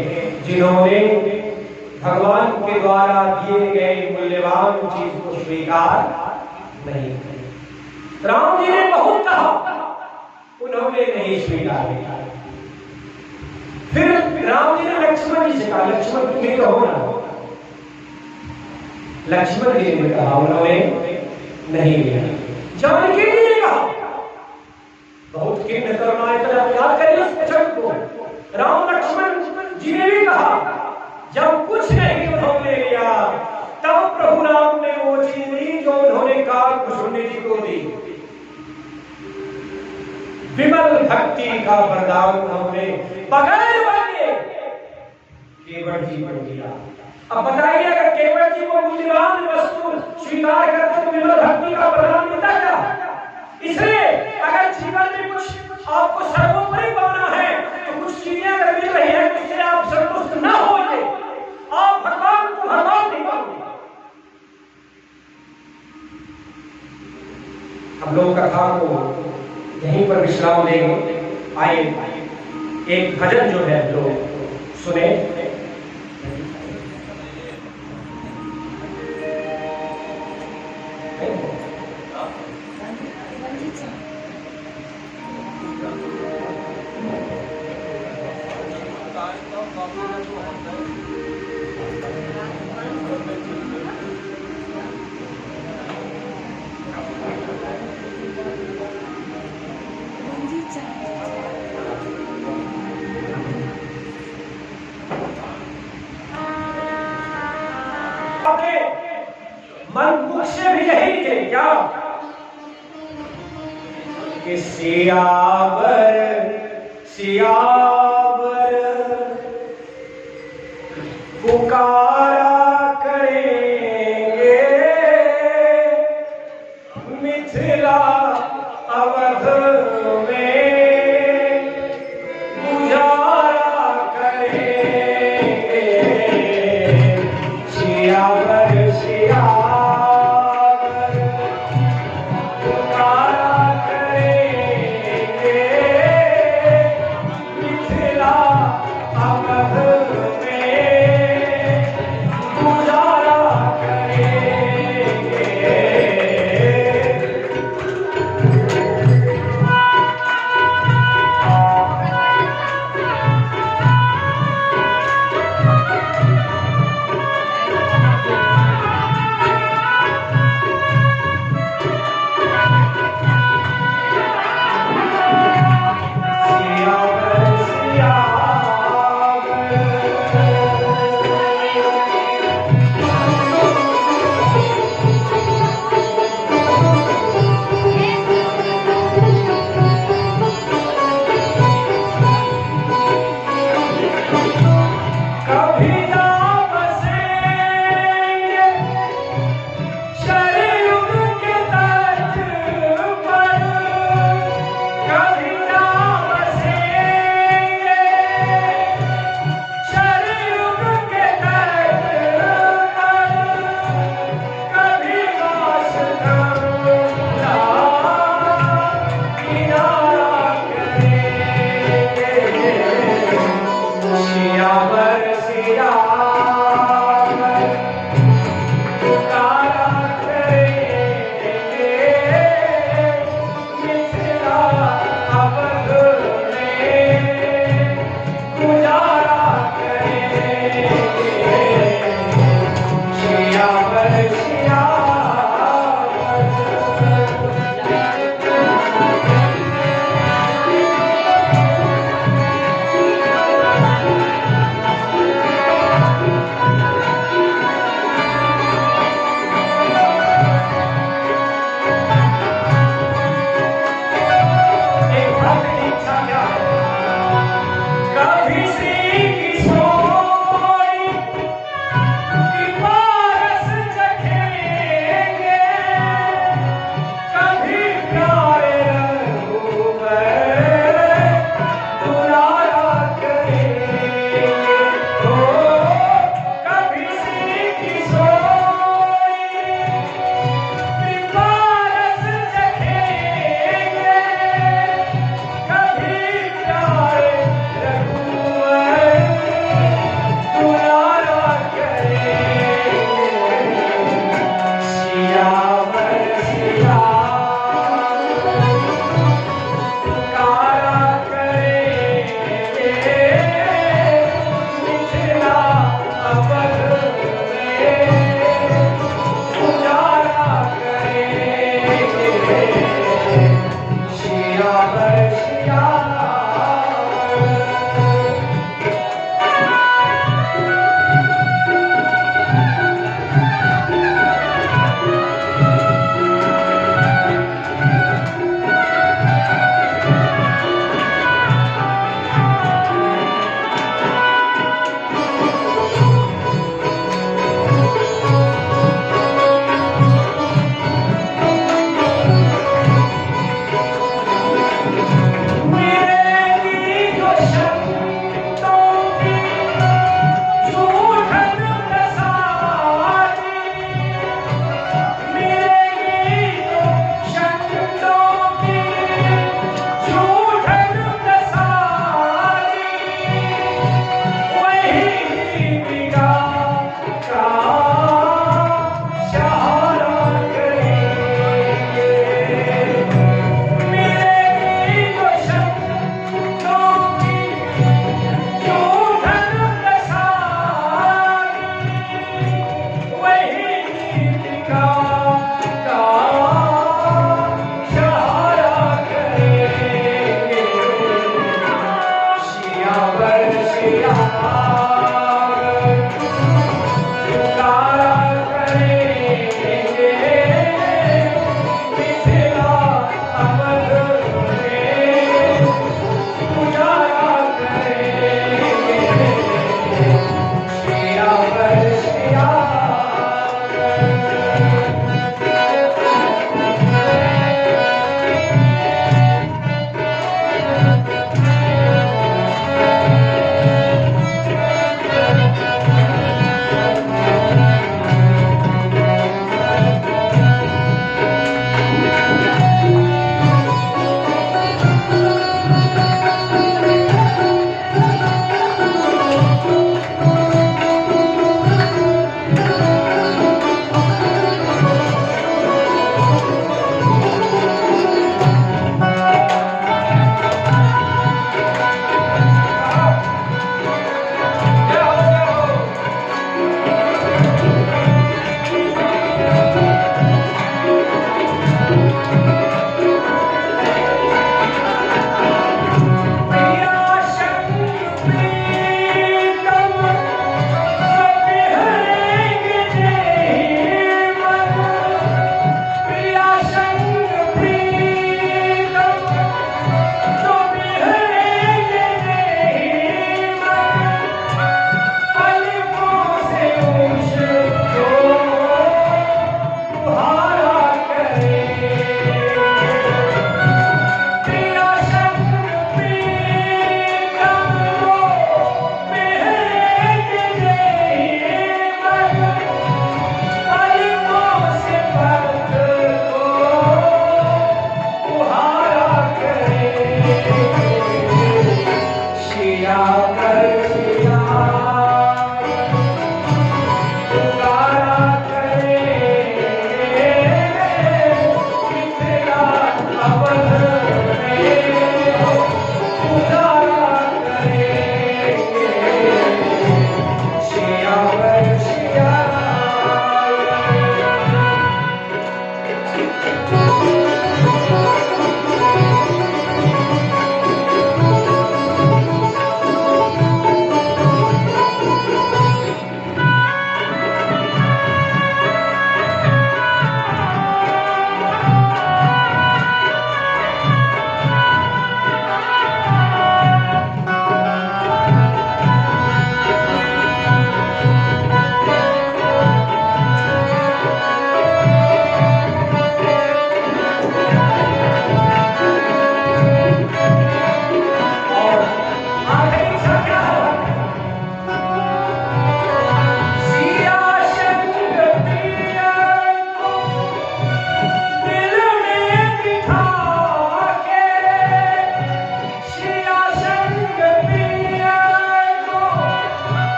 जिन्होंने भगवान के द्वारा दिए गए मूल्यवान चीज को स्वीकार नहीं किया। राम जी ने बहुत कहा, उन्होंने नहीं स्वीकार किया। फिर राम जी ने लक्ष्मण जी से कहा, लक्ष्मण तुम ही कहो ना। लक्ष्मण जी ने कहा, उन्होंने नहीं लिया। जानकी जी ने कहा, बहुत खिन्न करुणाएं याद करिए उस प्रसंग को। राम लक्ष्मण जी ने भी कहा, जब कुछ नहीं उन्होंने लिया तब प्रभु राम ने वो चीज ली जो उन्होंने कालकुशुंडी जी को दी। विमल भक्ति का वरदान उन्होंने बगैर मांगे केवट जी को दिया। अब बताइए, अगर केवट जी को मूल्यवान वस्तु स्वीकार करते तो विमल भक्ति का वरदान मिलता क्या? इसलिए अगर जीवन में कुछ आपको सर्वोपरि पाना है तो कुछ चीजें अगर मिल रही है तो इससे आप संतुष्ट न होइए, आप भगवान को भगवान नहीं पाओगे। हम लोग कथा को यहीं पर विश्राम देंगे। आइए एक भजन जो है जो सुने। मन से भी यही थे क्या कि सियावर सियावर पुकारा करेंगे मिथिला अवध में गुजारा करेंगे। सियावर सियावर सियावर सियावर पुकारा करेंगे मिथिला अवध में गुजारा करेंगे सियावर सियावर सियावर